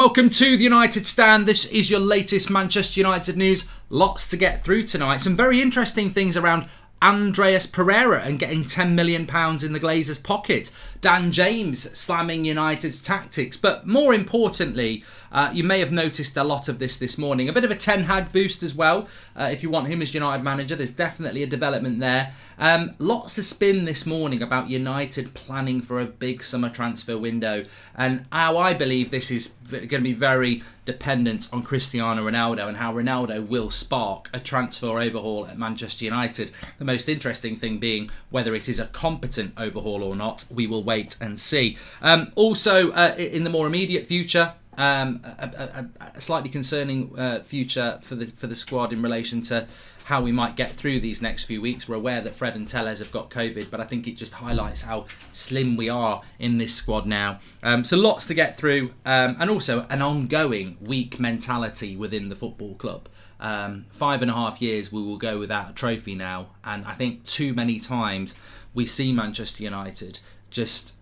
welcome to the United Stand. This is your latest Manchester United news. Lots to get through tonight. Some very interesting things around Andreas Pereira and getting £10 million in the Glazers' pocket. Dan James slamming United's tactics. But more importantly, you may have noticed a lot of this morning. A bit of a Ten Hag boost as well. If you want him as United manager, there's definitely a development there. Lots of spin this morning about United planning for a big summer transfer window. And how I believe this is going to be very dependent on Cristiano Ronaldo and how Ronaldo will spark a transfer overhaul at Manchester United. The most interesting thing being whether it is a competent overhaul or not. We will wait and see. Also, in the more immediate future, a slightly concerning future for the squad in relation to how we might get through these next few weeks. We're aware that Fred and Tellez have got COVID, but I think it just highlights how slim we are in this squad now. So lots to get through, and also an ongoing weak mentality within the football club. 5.5 years we will go without a trophy now, and I think too many times we see Manchester United just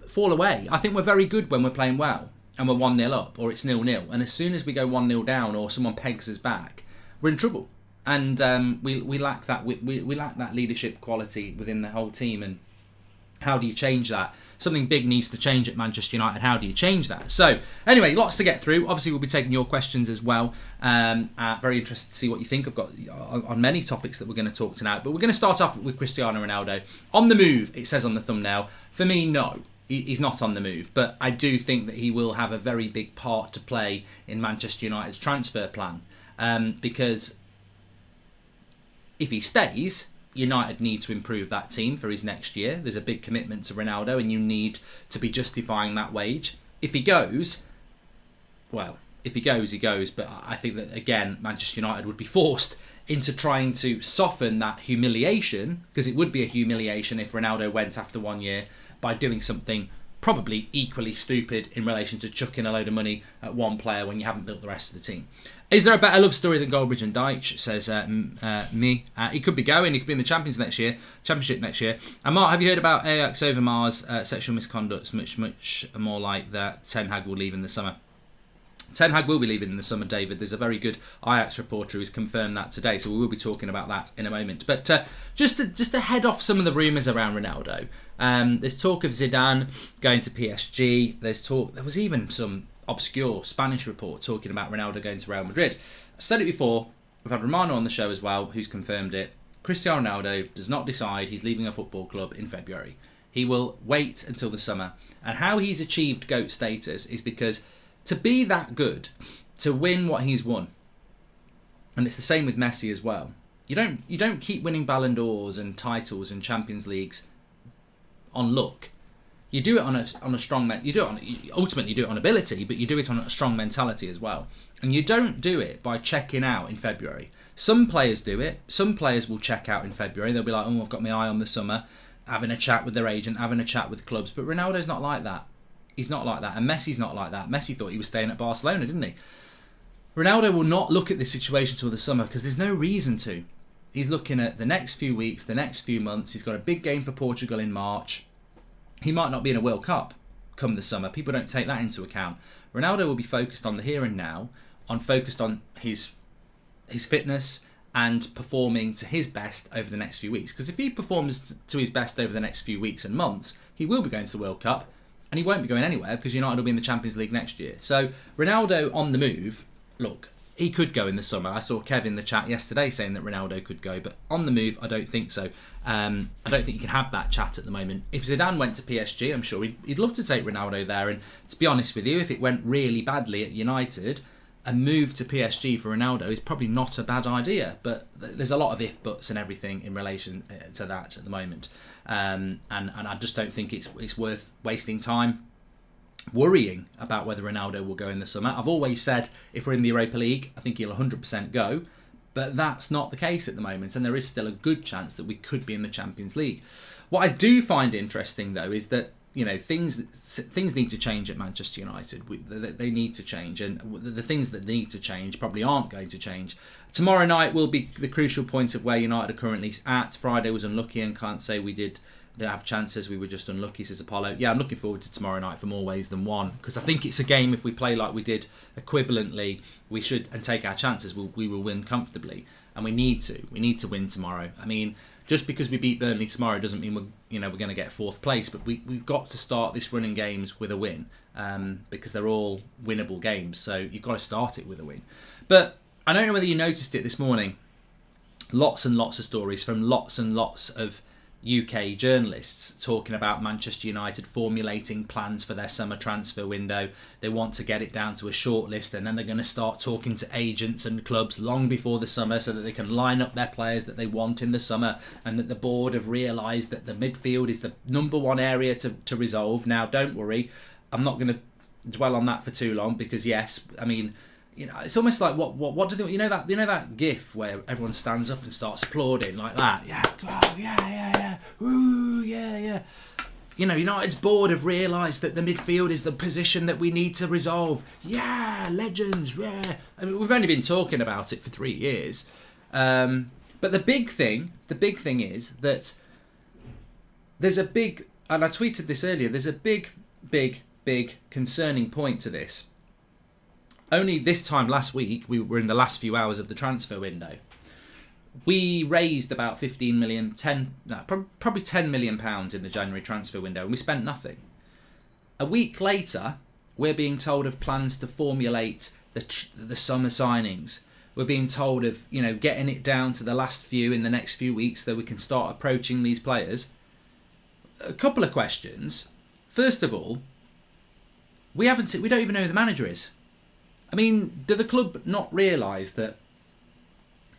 fall away. I think we're very good when we're playing well and we're 1-0 up or it's 0-0, and as soon as we go 1-0 down or someone pegs us back, we're in trouble. And we lack that we lack that leadership quality within the whole team. And how do you change that? Something big needs to change at Manchester United. How do you change that? So anyway, lots to get through. Obviously, we'll be taking your questions as well. Very interested to see what you think. I've got on many topics that we're going to talk tonight, but we're going to start off with Cristiano Ronaldo. On the move, it says on the thumbnail. For me, no. He's not on the move, but I do think that he will have a very big part to play in Manchester United's transfer plan. Because if he stays, United need to improve that team for his next year. There's a big commitment to Ronaldo and you need to be justifying that wage. If he goes, well, if he goes, he goes. But I think that, again, Manchester United would be forced into trying to soften that humiliation, because it would be a humiliation if Ronaldo went after 1 year, by doing something probably equally stupid in relation to chucking a load of money at one player when you haven't built the rest of the team. Is there a better love story than Goldbridge and Dyche? Says me. He could be going. He could be in the Championship next year. And Mark, have you heard about Ajax Overmars sexual misconduct? Much more like that. Ten Hag will leave in the summer. Ten Hag will be leaving in the summer, David. There's a very good Ajax reporter who's confirmed that today, so we will be talking about that in a moment. But just to head off some of the rumours around Ronaldo, there's talk of Zidane going to PSG. There was even some obscure Spanish report talking about Ronaldo going to Real Madrid. I said it before. We've had Romano on the show as well, who's confirmed it. Cristiano Ronaldo does not decide he's leaving a football club in February. He will wait until the summer. And how he's achieved GOAT status is because to be that good, to win what he's won, and it's the same with Messi as well. You don't keep winning Ballon d'Ors and titles and Champions Leagues on luck. You do it on a strong. Ultimately, you do it on ability, but you do it on a strong mentality as well. And you don't do it by checking out in February. Some players do it. Some players will check out in February. They'll be like, "Oh, I've got my eye on the summer," having a chat with their agent, having a chat with clubs. But Ronaldo's not like that. He's not like that. And Messi's not like that. Messi thought he was staying at Barcelona, didn't he? Ronaldo will not look at this situation till the summer because there's no reason to. He's looking at the next few weeks, the next few months. He's got a big game for Portugal in March. He might not be in a World Cup come the summer. People don't take that into account. Ronaldo will be focused on the here and now, focused on his fitness and performing to his best over the next few weeks. Because if he performs to his best over the next few weeks and months, he will be going to the World Cup. And he won't be going anywhere because United will be in the Champions League next year. So Ronaldo on the move, look, he could go in the summer. I saw Kev in the chat yesterday saying that Ronaldo could go, but on the move, I don't think so. I don't think you can have that chat at the moment. If Zidane went to PSG, I'm sure he'd love to take Ronaldo there. And to be honest with you, if it went really badly at United, a move to PSG for Ronaldo is probably not a bad idea. But there's a lot of if, buts and everything in relation to that at the moment. And I just don't think it's worth wasting time worrying about whether Ronaldo will go in the summer. I've always said if we're in the Europa League, I think he'll 100% go. But that's not the case at the moment. And there is still a good chance that we could be in the Champions League. What I do find interesting, though, is that things need to change at Manchester United. They need to change, and the things that need to change probably aren't going to change. Tomorrow night will be the crucial point of where United are currently at. Friday was unlucky and can't say we did didn't have chances. We were just unlucky, says Apollo. Yeah, I'm looking forward to tomorrow night for more ways than one, because I think it's a game, if we play like we did equivalently, we should, and take our chances, we will win comfortably. And we need to win tomorrow. I mean, just because we beat Burnley tomorrow doesn't mean we're going to get fourth place, but we've got to start this running games with a win, because they're all winnable games. So you've got to start it with a win. But I don't know whether you noticed it this morning. Lots and lots of stories from lots and lots of UK journalists talking about Manchester United formulating plans for their summer transfer window. They want to get it down to a short list, and then they're going to start talking to agents and clubs long before the summer so that they can line up their players that they want in the summer, and that the board have realised that the midfield is the number one area to resolve. Now, don't worry, I'm not going to dwell on that for too long, because yes, I mean, it's almost like what do they, that GIF where everyone stands up and starts applauding like that? Yeah, oh, yeah, ooh, yeah. United's board have realised that the midfield is the position that we need to resolve. Yeah, legends, yeah. I mean, we've only been talking about it for 3 years, but the big thing is that there's a big, and I tweeted this earlier. There's a big concerning point to this. Only this time last week, we were in the last few hours of the transfer window. We raised about probably £10 million in the January transfer window, and we spent nothing. A week later, we're being told of plans to formulate the summer signings. We're being told of getting it down to the last few in the next few weeks so we can start approaching these players. A couple of questions. First of all, we don't even know who the manager is. I mean, do the club not realise that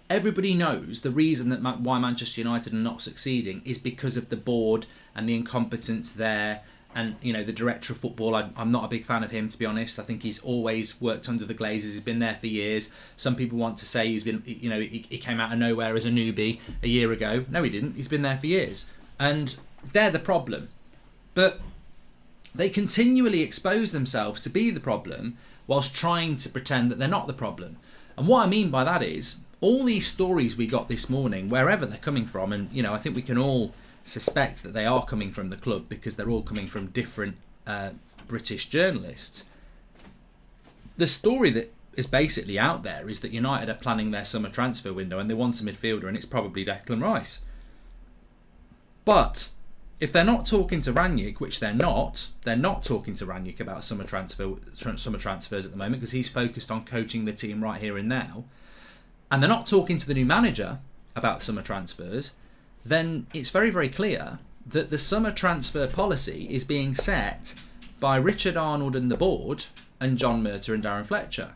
everybody knows the reason that why Manchester United are not succeeding is because of the board and the incompetence there, and the director of football? I'm not a big fan of him, to be honest. I think he's always worked under the Glazers. He's been there for years. Some people want to say he came out of nowhere as a newbie a year ago. No, he didn't. He's been there for years, and they're the problem. But they continually expose themselves to be the problem whilst trying to pretend that they're not the problem. And what I mean by that is, all these stories we got this morning, wherever they're coming from, and I think we can all suspect that they are coming from the club because they're all coming from different British journalists. The story that is basically out there is that United are planning their summer transfer window and they want a midfielder, and it's probably Declan Rice. But if they're not talking to Rangnick, which they're not talking to Rangnick about summer transfers at the moment, because he's focused on coaching the team right here and now, and they're not talking to the new manager about summer transfers, then it's very, very clear that the summer transfer policy is being set by Richard Arnold and the board and John Murtaugh and Darren Fletcher,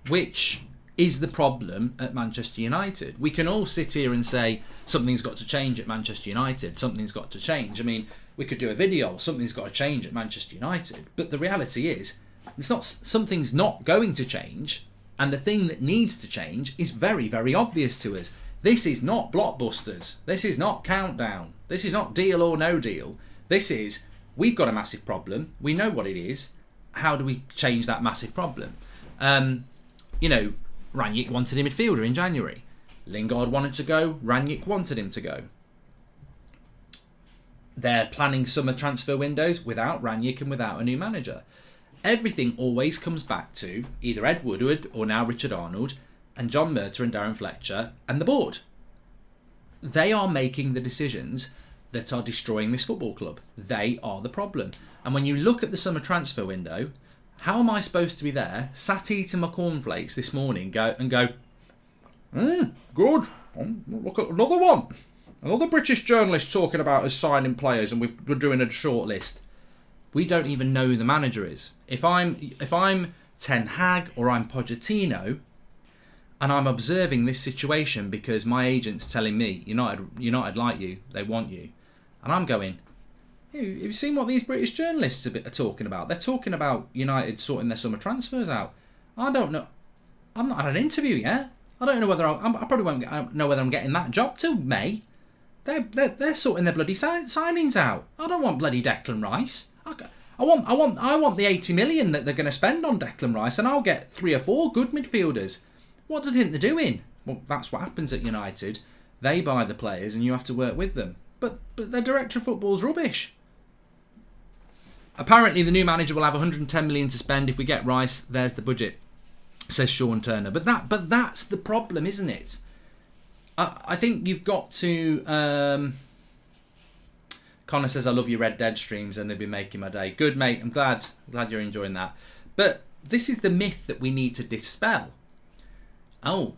which is the problem at Manchester United. We can all sit here and say something's got to change at Manchester United, something's got to change. I mean, we could do a video, something's got to change at Manchester United, but the reality is something's not going to change, and the thing that needs to change is very, very obvious to us. This is not Blockbusters, this is not Countdown, this is not Deal or No Deal. This is, we've got a massive problem, we know what it is, how do we change that massive problem? Rangnick wanted a midfielder in January. Lingard wanted to go. Rangnick wanted him to go. They're planning summer transfer windows without Rangnick and without a new manager. Everything always comes back to either Ed Woodward or now Richard Arnold and John Murtaugh and Darren Fletcher and the board. They are making the decisions that are destroying this football club. They are the problem. And when you look at the summer transfer window, how am I supposed to be there, sat eating my cornflakes this morning, good, look at another one. Another British journalist talking about us signing players and we're doing a short list. We don't even know who the manager is. If I'm Ten Hag or I'm Pochettino, and I'm observing this situation because my agent's telling me, United like you, they want you. And I'm going, have you seen what these British journalists are talking about? They're talking about United sorting their summer transfers out. I don't know. I've not had an interview yet. I don't know whether I probably won't know whether I'm getting that job till May. They're sorting their bloody signings out. I don't want bloody Declan Rice. I want the 80 million that they're going to spend on Declan Rice, and I'll get 3 or 4 good midfielders. What do they think they're doing? Well, that's what happens at United. They buy the players, and you have to work with them. but their director of football's rubbish. Apparently, the new manager will have 110 million to spend. If we get Rice, there's the budget, says Sean Turner. But that's the problem, isn't it? I think you've got to... Connor says, I love your Red Dead streams and they've been making my day. Good, mate. I'm glad you're enjoying that. But this is the myth that we need to dispel. Oh,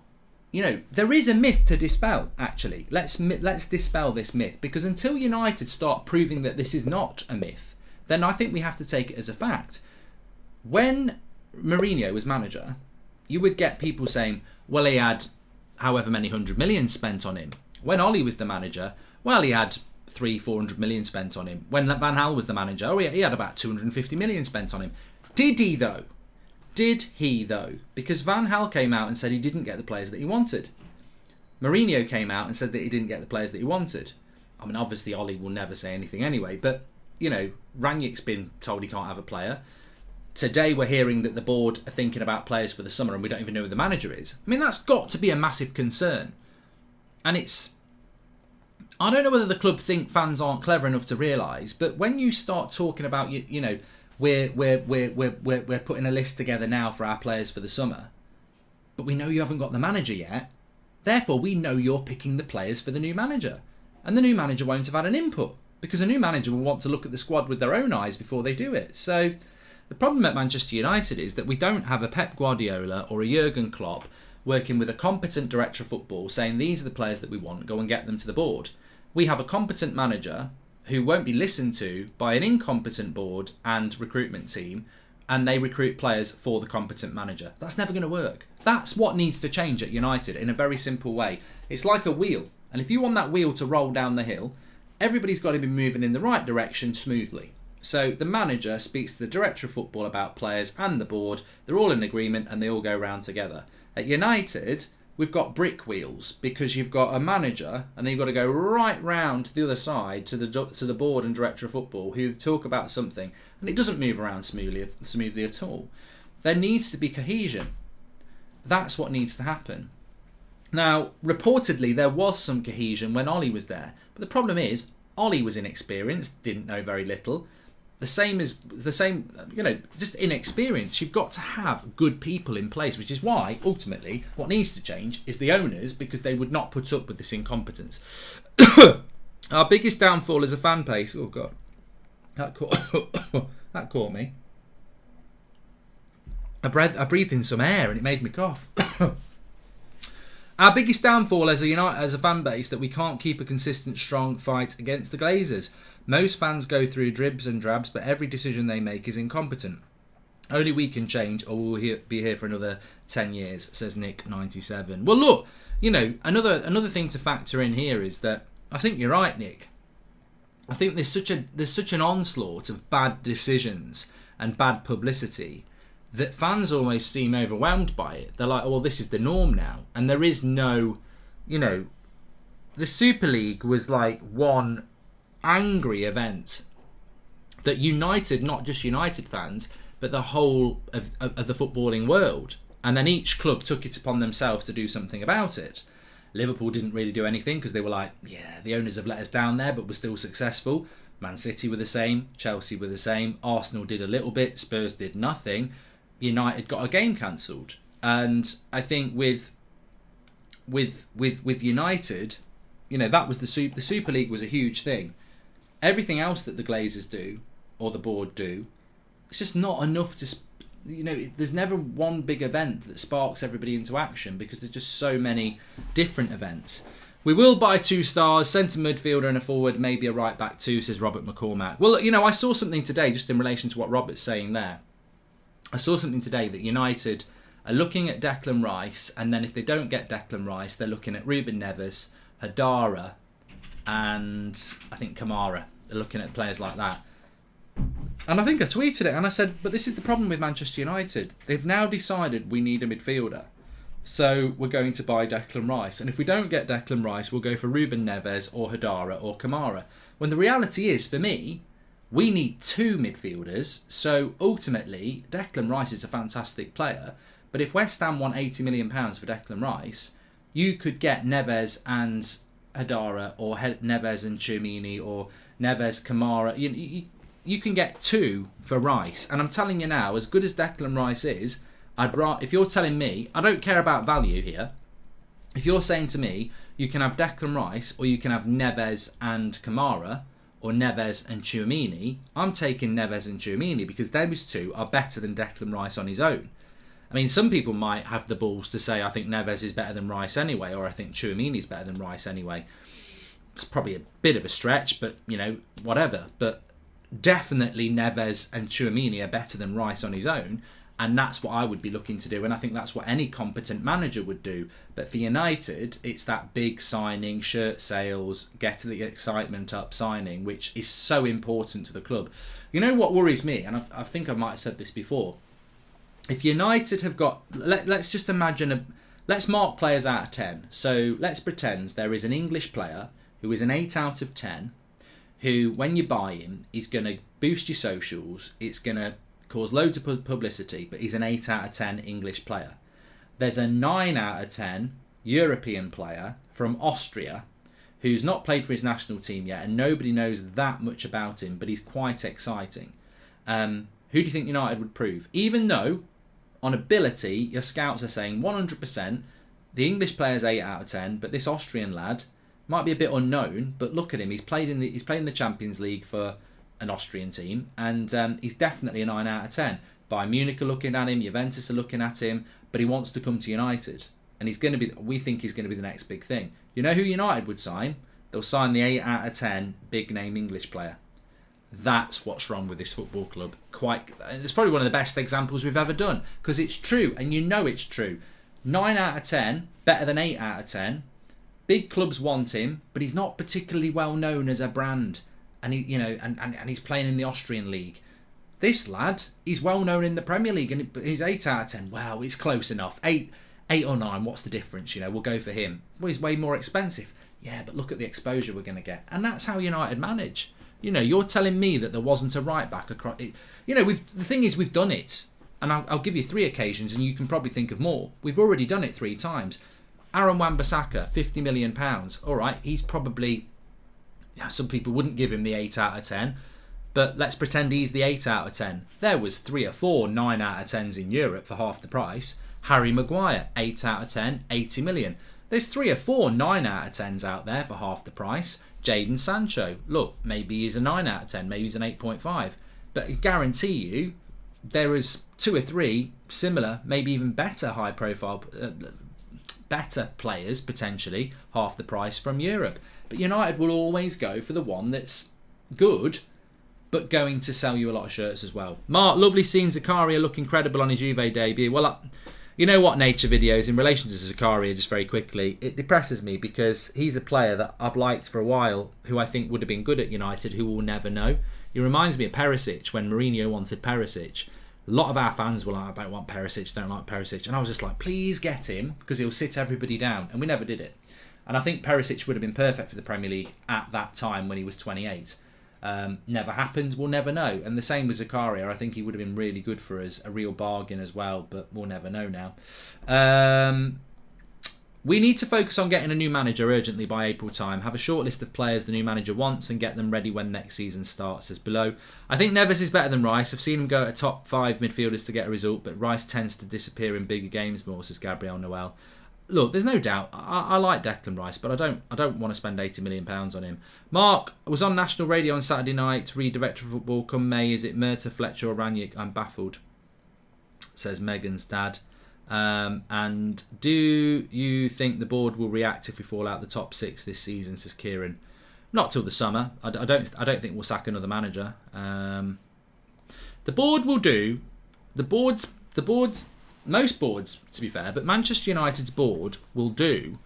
there is a myth to dispel, actually. Let's dispel this myth, because until United start proving that this is not a myth, then I think we have to take it as a fact. When Mourinho was manager, you would get people saying, well, he had however many 100 million spent on him. When Ollie was the manager, well, he had 300-400 million spent on him. When Van Gaal was the manager, he had about 250 million spent on him. Did he though? Because Van Gaal came out and said he didn't get the players that he wanted. Mourinho came out and said that he didn't get the players that he wanted. I mean, obviously Ollie will never say anything anyway, but Rangnick's been told he can't have a player. Today we're hearing that the board are thinking about players for the summer and we don't even know who the manager is. I mean, that's got to be a massive concern. And I don't know whether the club think fans aren't clever enough to realise, but when you start talking about, we're putting a list together now for our players for the summer, but we know you haven't got the manager yet, therefore we know you're picking the players for the new manager. And the new manager won't have had an input, because a new manager will want to look at the squad with their own eyes before they do it. So the problem at Manchester United is that we don't have a Pep Guardiola or a Jurgen Klopp working with a competent director of football saying these are the players that we want, go and get them to the board. We have a competent manager who won't be listened to by an incompetent board and recruitment team, and they recruit players for the competent manager. That's never going to work. That's what needs to change at United in a very simple way. It's like a wheel, and if you want that wheel to roll down the hill, everybody's got to be moving in the right direction smoothly. So the manager speaks to the director of football about players and the board. They're all in agreement and they all go round together. At United, we've got brick wheels, because you've got a manager and then you've got to go right round to the other side to the board and director of football who talk about something, and it doesn't move around smoothly at all. There needs to be cohesion. That's what needs to happen. Now, reportedly, there was some cohesion when Ollie was there, but the problem is Ollie was inexperienced, didn't know very little. Just inexperience. You've got to have good people in place, which is why, ultimately, what needs to change is the owners, because they would not put up with this incompetence. Our biggest downfall as a fan base... Oh, God. That caught me. I breathed in some air and it made me cough. Our biggest downfall as a fan base, that we can't keep a consistent, strong fight against the Glazers. Most fans go through dribs and drabs, but every decision they make is incompetent. Only we can change, or we'll be here for another 10 years, says Nick97. Well, look, another thing to factor in here is that I think you're right, Nick. I think there's such an onslaught of bad decisions and bad publicity that fans almost seem overwhelmed by it. They're like, oh, well, this is the norm now. And there is no, the Super League was like one angry event that united not just United fans, but the whole of the footballing world. And then each club took it upon themselves to do something about it. Liverpool didn't really do anything because they were like, yeah, the owners have let us down there, but we're still successful. Man City were the same. Chelsea were the same. Arsenal did a little bit. Spurs did nothing. United got a game cancelled, and I think with United, that was the Super League was a huge thing. Everything else that the Glazers do or the board do, it's just not enough to. There's never one big event that sparks everybody into action, because there's just so many different events. We will buy 2 stars, centre midfielder and a forward, maybe a right back too, says Robert McCormack. Well, I saw something today just in relation to what Robert's saying there. I saw something today that United are looking at Declan Rice, and then if they don't get Declan Rice, they're looking at Ruben Neves, Hadara, and I think Kamara. They're looking at players like that. And I think I tweeted it and I said, but this is the problem with Manchester United. They've now decided we need a midfielder. So we're going to buy Declan Rice. And if we don't get Declan Rice, we'll go for Ruben Neves or Hadara or Kamara. When the reality is, for me, we need 2 midfielders. So ultimately, Declan Rice is a fantastic player. But if West Ham want £80 million for Declan Rice, you could get Neves and Hadara or Neves and Tchouameni or Neves Kamara. You can get 2 for Rice. And I'm telling you now, as good as Declan Rice is, if you're telling me, I don't care about value here. If you're saying to me, you can have Declan Rice or you can have Neves and Kamara or Neves and Tchouameni, I'm taking Neves and Tchouameni because those 2 are better than Declan Rice on his own. I mean, some people might have the balls to say, I think Neves is better than Rice anyway, or I think Tchouameni is better than Rice anyway. It's probably a bit of a stretch, but, whatever. But definitely Neves and Tchouameni are better than Rice on his own, and that's what I would be looking to do, and I think that's what any competent manager would do. But for United, it's that big signing, shirt sales, get the excitement up signing, which is so important to the club. You know what worries me, and I think I might have said this before, if United have got, let's just imagine, let's mark players out of 10. So let's pretend there is an English player who is an 8 out of 10, who, when you buy him, is going to boost your socials, it's going to cause loads of publicity, but he's an 8 out of 10 English player. There's a 9 out of 10 European player from Austria who's not played for his national team yet, and nobody knows that much about him, but he's quite exciting. Who do you think United would prove? Even though, on ability, your scouts are saying 100%, the English player's 8 out of 10, but this Austrian lad might be a bit unknown, but look at him. He's played in the Champions League for an Austrian team, and he's definitely a 9 out of 10. Bayern Munich are looking at him, Juventus are looking at him, but he wants to come to United, and we think he's going to be the next big thing. You know who United would sign? They'll sign the 8 out of 10 big name English player. That's what's wrong with this football club. It's probably one of the best examples we've ever done, because it's true, and you know it's true. 9 out of 10, better than 8 out of 10. Big clubs want him, but he's not particularly well known as a brand, and he's playing in the Austrian league. This lad, he's well known in the Premier League, and he's 8 out of 10. Wow, it's close enough. 8 or 9, what's the difference? We'll go for him. Well, he's way more expensive. Yeah, but look at the exposure we're going to get, and that's how United manage. You're telling me that there wasn't a right back across. The thing is, we've done it, and I'll give you 3 occasions, and you can probably think of more. We've already done it 3 times. Aaron Wan-Bissaka, £50 million. All right, he's probably. Some people wouldn't give him the 8 out of 10, but let's pretend he's the 8 out of 10. There was 3 or 4 9 out of 10s in Europe for half the price. Harry Maguire, 8 out of 10, 80 million. There's 3 or 4 9 out of 10s out there for half the price. Jadon Sancho, look, maybe he's a 9 out of 10, maybe he's an 8.5. But I guarantee you, there is 2 or 3 similar, maybe even better high profile, better players, potentially, half the price from Europe. But United will always go for the one that's good, but going to sell you a lot of shirts as well. Mark, lovely seeing Zakaria look incredible on his Juve debut. Well, you know what, nature videos, in relation to Zakaria, just very quickly, it depresses me because he's a player that I've liked for a while, who I think would have been good at United, who will never know. He reminds me of Perisic, when Mourinho wanted Perisic. A lot of our fans were like, I don't want Perisic, don't like Perisic. And I was just like, please get him, because he'll sit everybody down. And we never did it. And I think Perisic would have been perfect for the Premier League at that time when he was 28. Never happened, we'll never know. And the same with Zakaria. I think he would have been really good for us, a real bargain as well, but we'll never know now. We need to focus on getting a new manager urgently by April time. Have a short list of players the new manager wants and get them ready when next season starts, as below. I think Neves is better than Rice. I've seen him go to top 5 midfielders to get a result, but Rice tends to disappear in bigger games more, says Gabriel Noel. Look, there's no doubt. I like Declan Rice, but I don't want to spend £80 million on him. Mark, I was on national radio on Saturday night to read Director of Football. Come May, is it Murta, Fletcher or Ranić? I'm baffled, says Megan's dad. And do you think the board will react if we fall out the top 6 this season, says Kieran? Not till the summer. I don't think we'll sack another manager. The board will do. Most boards, to be fair, but Manchester United's board will do.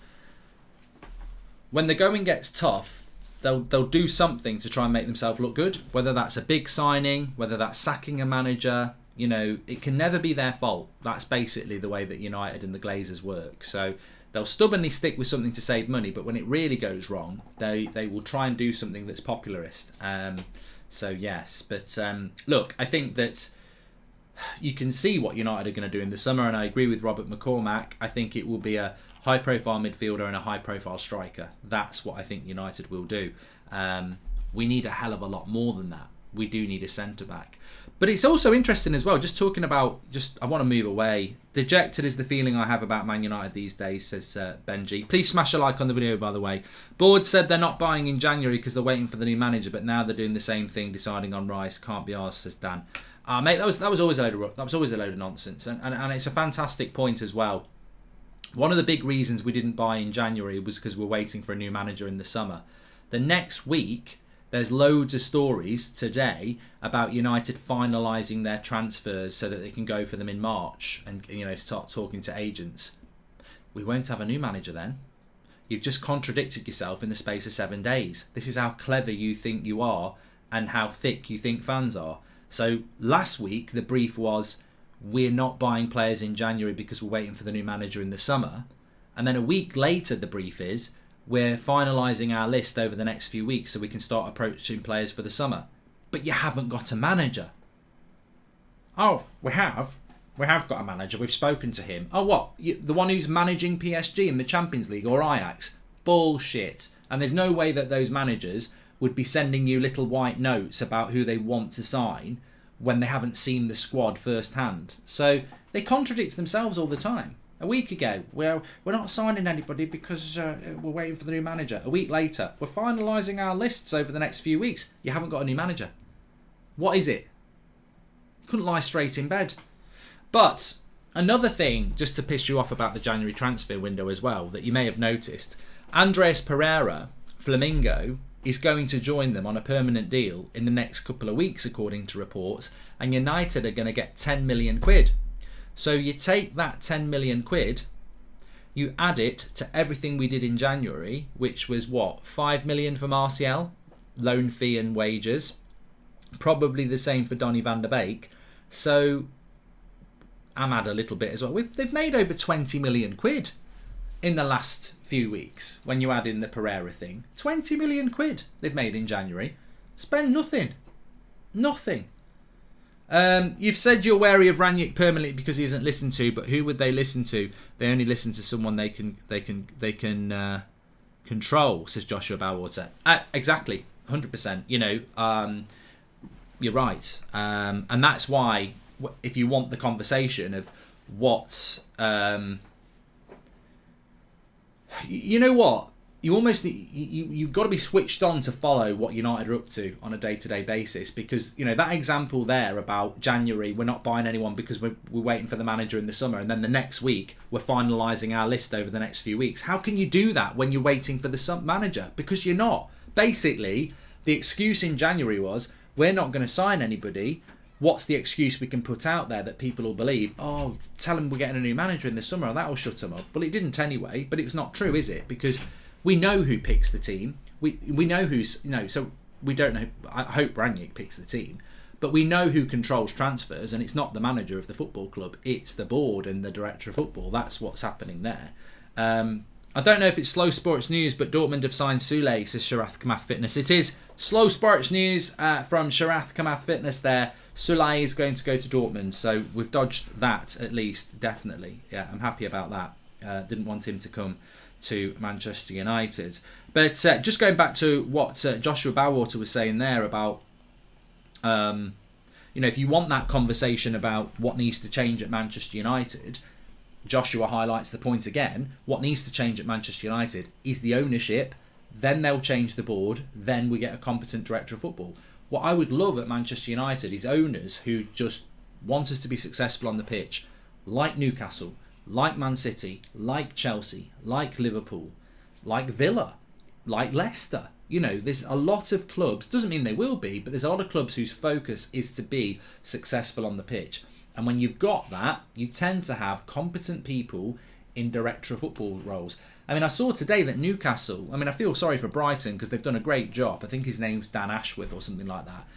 When the going gets tough, they'll do something to try and make themselves look good. Whether that's a big signing, whether that's sacking a manager, it can never be their fault. That's basically the way that United and the Glazers work. So they'll stubbornly stick with something to save money, but when it really goes wrong, they will try and do something that's popularist. So yes, but look, I think that you can see what United are going to do in the summer, and I agree with Robert McCormack. I think it will be a high-profile midfielder and a high-profile striker. That's what I think United will do. We need a hell of a lot more than that. We do need a centre-back. But it's also interesting as well, just talking about, I want to move away. Dejected is the feeling I have about Man United these days, says Benji. Please smash a like on the video, by the way. Board said they're not buying in January because they're waiting for the new manager, but now they're doing the same thing, deciding on Rice. Can't be arsed, says Dan. Mate, that was always a load of nonsense, and it's a fantastic point as well. One of the big reasons we didn't buy in January was because we're waiting for a new manager in the summer. The next week, there's loads of stories today about United finalising their transfers so that they can go for them in March and start talking to agents. We won't have a new manager then. You've just contradicted yourself in the space of 7 days. This is how clever you think you are and how thick you think fans are. So last week, the brief was, we're not buying players in January because we're waiting for the new manager in the summer. And then a week later, the brief is, we're finalising our list over the next few weeks so we can start approaching players for the summer. But you haven't got a manager. Oh, we have. We have got a manager. We've spoken to him. Oh, what? The one who's managing PSG in the Champions League or Ajax? Bullshit. And there's no way that those managers would be sending you little white notes about who they want to sign when they haven't seen the squad firsthand. So they contradict themselves all the time. A week ago, we're not signing anybody because we're waiting for the new manager. A week later, we're finalising our lists over the next few weeks. You haven't got a new manager. What is it? Couldn't lie straight in bed. But another thing, just to piss you off about the January transfer window as well, that you may have noticed, Andreas Pereira, Flamingo, is going to join them on a permanent deal in the next couple of weeks, according to reports, and United are going to get 10 million quid. So you take that 10 million quid, you add it to everything we did in January, which was what, 5 million for Martial, loan fee and wages, probably the same for Donny van der Beek. So I'm add a little bit as well. They've made over 20 million quid in the last few weeks when you add in the Pereira thing. 20 million quid they've made in January. Spend nothing. You've said you're wary of Ranić permanently because he isn't listened to, but who would they listen to? They only listen to someone they can control, says Joshua Bowwater. Exactly, 100%. You're right, and that's why if you want the conversation of what's you know what? You almost you've got to be switched on to follow what United are up to on a day-to-day basis, because that example there about January, we're not buying anyone because we're waiting for the manager in the summer, and then the next week we're finalising our list over the next few weeks. How can you do that when you're waiting for the manager? Because you're not. Basically, the excuse in January was, we're not going to sign anybody. What's the excuse we can put out there that people will believe? Oh, tell them we're getting a new manager in the summer and that'll shut them up. Well, it didn't anyway, but it's not true, is it? Because we know who picks the team. We know who's, so we don't know. I hope Ranić picks the team, but we know who controls transfers, and it's not the manager of the football club. It's the board and the director of football. That's what's happening there. I don't know if it's slow sports news, but Dortmund have signed Sule, says Sharath Kamath Fitness. It is slow sports news from Sharath Kamath Fitness there. Sule is going to go to Dortmund, so we've dodged that at least, definitely. Yeah, I'm happy about that. Didn't want him to come to Manchester United. But just going back to what Joshua Bowwater was saying there about, if you want that conversation about what needs to change at Manchester United, Joshua highlights the point again. What needs to change at Manchester United is the ownership. Then they'll change the board. Then we get a competent director of football. What I would love at Manchester United is owners who just want us to be successful on the pitch, like Newcastle, like Man City, like Chelsea, like Liverpool, like Villa, like Leicester. There's a lot of clubs, doesn't mean they will be, but there's a lot of clubs whose focus is to be successful on the pitch. And when you've got that, you tend to have competent people in director of football roles. I saw today that Newcastle, I feel sorry for Brighton because they've done a great job. I think his name's Dan Ashworth or something like that.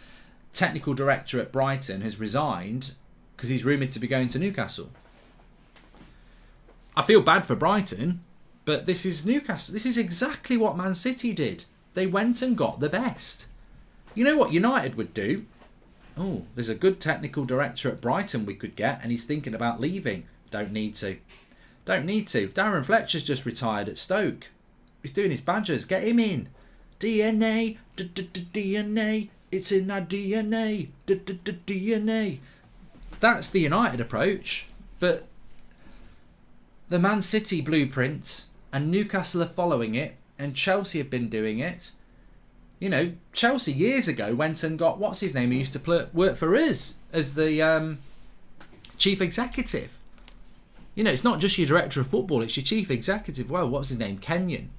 Technical director at Brighton has resigned because he's rumoured to be going to Newcastle. I feel bad for Brighton, but this is Newcastle. This is exactly what Man City did. They went and got the best. You know what United would do? Oh, there's a good technical director at Brighton we could get, and he's thinking about leaving. Don't need to. Don't need to. Darren Fletcher's just retired at Stoke. He's doing his badgers. Get him in. DNA. DNA. It's in our DNA. DNA. That's the United approach. But the Man City blueprint and Newcastle are following it, and Chelsea have been doing it. You know, Chelsea years ago went and got, what's his name, who used to work for us as the chief executive. You know, it's not just your director of football, it's your chief executive. Well, what's his name? Kenyon.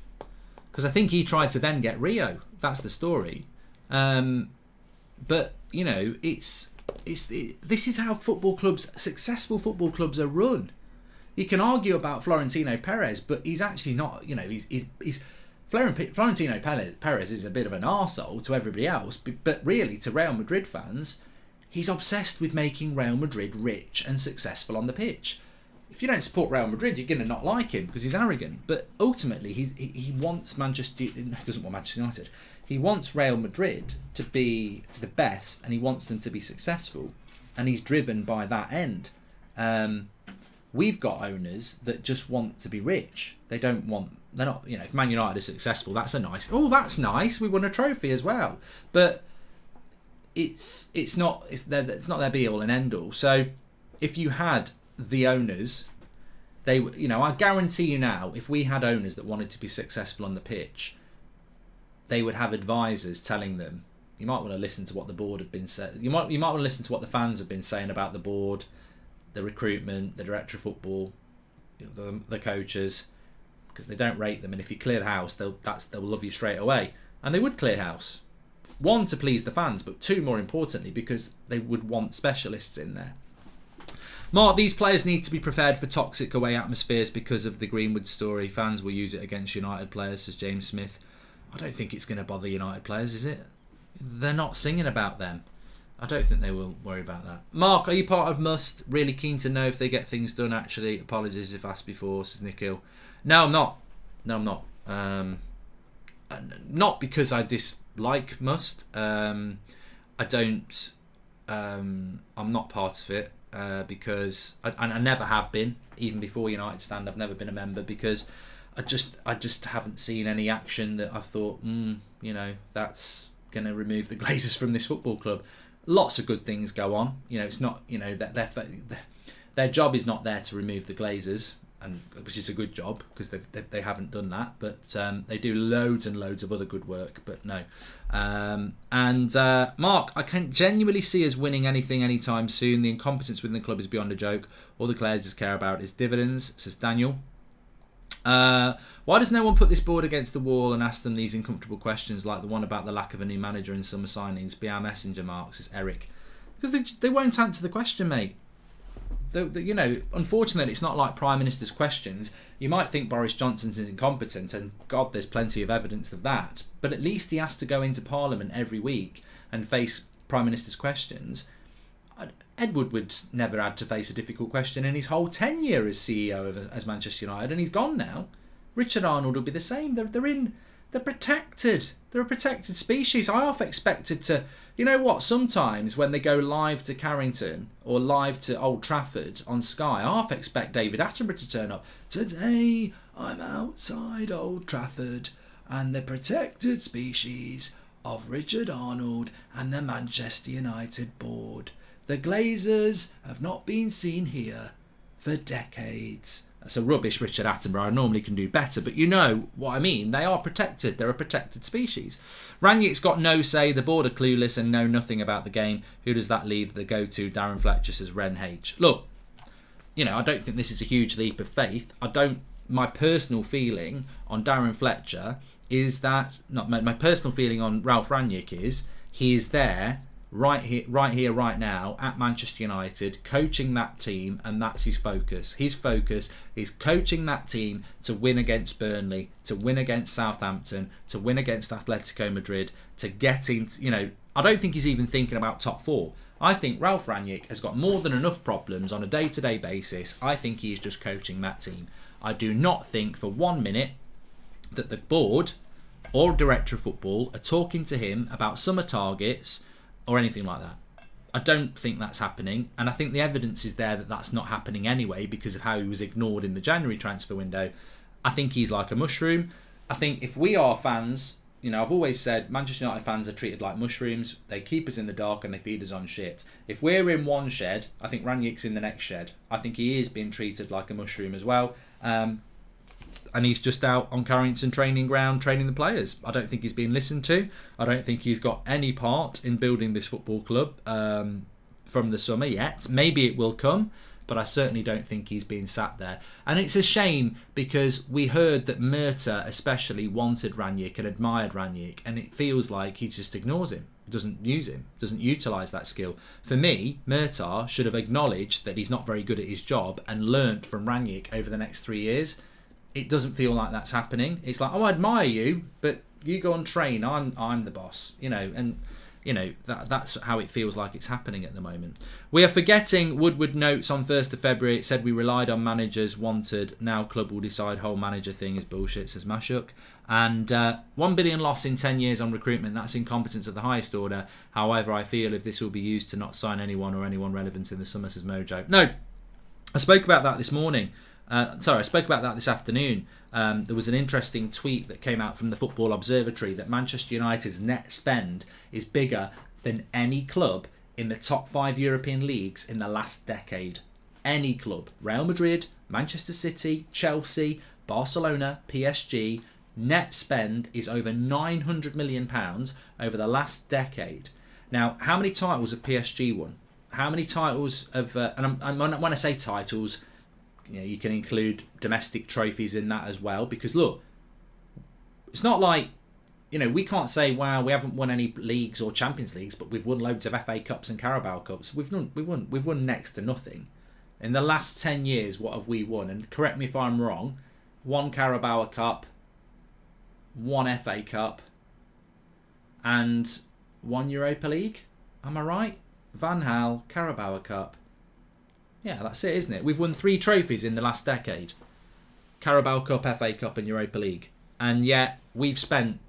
Because I think he tried to then get Rio. That's the story. But, you know, this is how successful football clubs are run. You can argue about Florentino Perez, but he's actually not, you know, he's Florentino Perez is a bit of an arsehole to everybody else, but really to Real Madrid fans, he's obsessed with making Real Madrid rich and successful on the pitch. If you don't support Real Madrid, you're going to not like him because he's arrogant. But ultimately, he wants doesn't want Manchester United. He wants Real Madrid to be the best, and he wants them to be successful, and he's driven by that end. We've got owners that just want to be rich. They're not, you know, if Man United is successful, that's nice. We won a trophy as well. But it's not their be all and end all. So if you had the owners, I guarantee you now, if we had owners that wanted to be successful on the pitch, they would have advisors telling them, you might want to listen to what the board have been saying. You might want to listen to what the fans have been saying about the board, the recruitment, the director of football, the coaches, because they don't rate them. And if you clear the house, they'll love you straight away. And they would clear house. One, to please the fans, but two, more importantly, because they would want specialists in there. Mark, these players need to be prepared for toxic away atmospheres because of the Greenwood story. Fans will use it against United players, says James Smith. I don't think it's going to bother United players, is it? They're not singing about them. I don't think they will worry about that. Mark, are you part of Must? Really keen to know if they get things done, actually. Apologies if asked before, says Nikhil. No, I'm not. Not because I dislike Must. I'm not part of it. Because I never have been, even before United Stand. I've never been a member because I just haven't seen any action that I've thought, that's going to remove the Glazers from this football club. Lots of good things go on. You know, it's not, their job is not there to remove the Glazers, and which is a good job because they haven't done that. But they do loads and loads of other good work. But no. Mark, I can't genuinely see us winning anything anytime soon. The incompetence within the club is beyond a joke. All the Glazers care about is dividends, says Daniel. Why does no one put this board against the wall and ask them these uncomfortable questions like the one about the lack of a new manager and summer signings? Be our messenger, Mark, says Eric. Because they won't answer the question, mate. Unfortunately, it's not like Prime Minister's questions. You might think Boris Johnson's incompetent, and God, there's plenty of evidence of that. But at least he has to go into Parliament every week and face Prime Minister's questions. Ed Woodward's never had to face a difficult question in his whole tenure as CEO as Manchester United, and he's gone now. Richard Arnold will be the same. They're protected. They're a protected species. I half expected to, sometimes when they go live to Carrington or live to Old Trafford on Sky, I half expect David Attenborough to turn up. Today I'm outside Old Trafford and the protected species of Richard Arnold and the Manchester United board. The Glazers have not been seen here for decades. That's a rubbish Richard Attenborough. I normally can do better, but you know what I mean. They are protected. They're a protected species. Ranick's got no say. The board are clueless and know nothing about the game. Who does that leave the go-to? Darren Fletcher, says Ren H. Look, I don't think this is a huge leap of faith. My personal feeling on Darren Fletcher is that, my personal feeling on Ralph Ranick is he is there right here, right now at Manchester United, coaching that team, and that's his focus. His focus is coaching that team to win against Burnley, to win against Southampton, to win against Atletico Madrid, to get into, I don't think he's even thinking about top four. I think Ralph Ranick has got more than enough problems on a day-to-day basis. I think he is just coaching that team. I do not think for 1 minute that the board or director of football are talking to him about summer targets or anything like that. I don't think that's happening, and I think the evidence is there that that's not happening anyway because of how he was ignored in the January transfer window. I think he's like a mushroom. I think if we are fans, you know, I've always said Manchester United fans are treated like mushrooms. They keep us in the dark and they feed us on shit. If we're in one shed, I think Ranić's in the next shed. I think he is being treated like a mushroom as well. And he's just out on Carrington training ground training the players. I don't think he's being listened to. I don't think he's got any part in building this football club from the summer yet. Maybe it will come, but I certainly don't think he's being sat there. And it's a shame because we heard that Murta especially wanted Ranić and admired Ranić, and it feels like he just ignores him, doesn't use him, doesn't utilise that skill. For me, Murta should have acknowledged that he's not very good at his job and learnt from Ranić over the next 3 years. It doesn't feel like that's happening. It's like, oh, I admire you, but you go and train. I'm the boss, you know, and you know that's how it feels like it's happening at the moment. We are forgetting Woodward notes on 1st of February. It said we relied on managers wanted. Now club will decide. Whole manager thing is bullshit, says Mashuk. And 1 billion loss in 10 years on recruitment. That's incompetence of the highest order. However, I feel if this will be used to not sign anyone or anyone relevant in the summer, says Mojo. No, I spoke about that this morning. I spoke about that this afternoon. There was an interesting tweet that came out from the Football Observatory that Manchester United's net spend is bigger than any club in the top 5 European leagues in the last decade. Any club. Real Madrid, Manchester City, Chelsea, Barcelona, PSG. Net spend is over £900 million over the last decade. Now, how many titles have PSG won? How many titles have... and when I say titles... You know, you can include domestic trophies in that as well, because look, it's not like, you know, we can't say, wow, we haven't won any leagues or Champions Leagues, but we've won loads of FA Cups and Carabao Cups. We've won next to nothing. In the last 10 years, what have we won? And correct me if I'm wrong, 1 Carabao Cup, 1 FA Cup, and 1 Europa League. Am I right? Van Gaal, Carabao Cup. Yeah, that's it, isn't it? We've won 3 trophies in the last decade. Carabao Cup, FA Cup and Europa League. And yet we've spent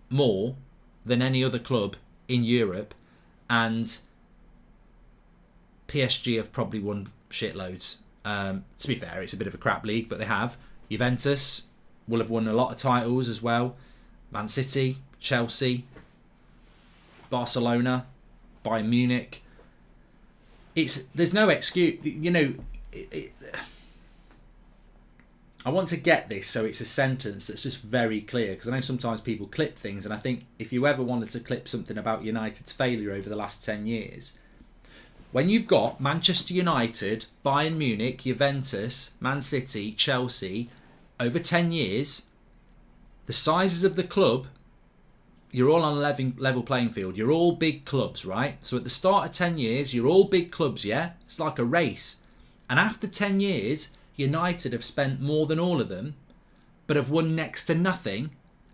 more than any other club in Europe. And PSG have probably won shitloads. To be fair, it's a bit of a crap league, but they have. Juventus will have won a lot of titles as well. Man City, Chelsea, Barcelona, Bayern Munich. There's no excuse, you know. I want to get this so it's a sentence that's just very clear, because I know sometimes people clip things, and I think if you ever wanted to clip something about United's failure over the last 10 years, when you've got Manchester United, Bayern Munich, Juventus, Man City, Chelsea, over 10 years, the sizes of the club, you're all on a level playing field. You're all big clubs, right? So at the start of 10 years, you're all big clubs, yeah? It's like a race. And after 10 years, United have spent more than all of them, but have won next to nothing,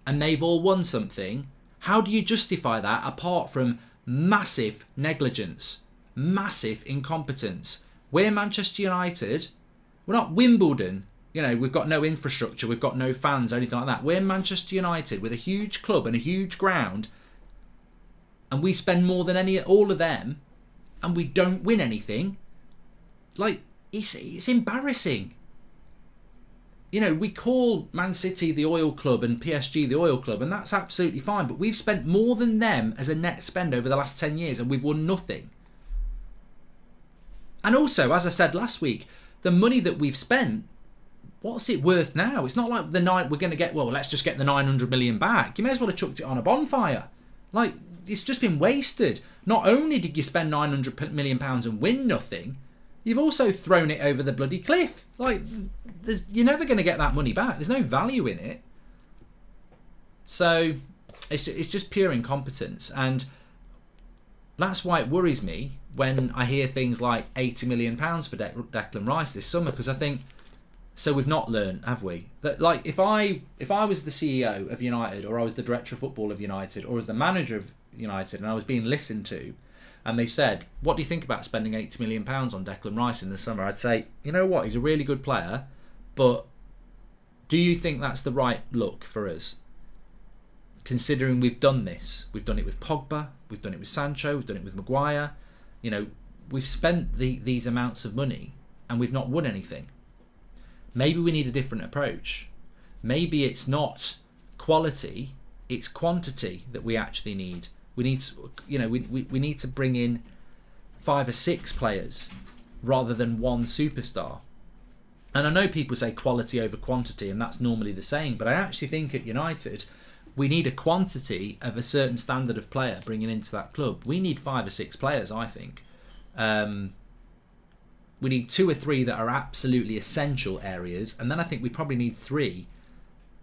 and they've all won something. How do you justify that apart from massive negligence, massive incompetence? We're Manchester United. We're not Wimbledon. You know, we've got no infrastructure, we've got no fans or anything like that. We're Manchester United with a huge club and a huge ground, and we spend more than all of them, and we don't win anything. Like, it's embarrassing. You know, we call Man City the oil club and PSG the oil club, and that's absolutely fine, but we've spent more than them as a net spend over the last 10 years, and we've won nothing. And also, as I said last week, the money that we've spent, what's it worth now? It's not like we're going to get, well, let's just get the 900 million back. You may as well have chucked it on a bonfire. Like, it's just been wasted. Not only did you spend £900 million and win nothing, you've also thrown it over the bloody cliff. Like, you're never going to get that money back. There's no value in it. So, it's just pure incompetence. And that's why it worries me when I hear things like £80 million for Declan Rice this summer, because I think, so we've not learned, have we? That, like, if I was the CEO of United, or I was the director of football of United, or as the manager of United, and I was being listened to, and they said, what do you think about spending £80 million on Declan Rice in the summer? I'd say, you know what, he's a really good player, but do you think that's the right look for us? Considering we've done this. We've done it with Pogba, we've done it with Sancho, we've done it with Maguire. You know, we've spent these amounts of money and we've not won anything. Maybe we need a different approach. Maybe it's not quality, it's quantity that we actually need. We need to, you know, we need to bring in 5 or 6 players rather than one superstar. And I know people say quality over quantity, and that's normally the saying, but I actually think at United we need a quantity of a certain standard of player bringing into that club. We need 5 or 6 players, I think. We need 2 or 3 that are absolutely essential areas, and then I think we probably need 3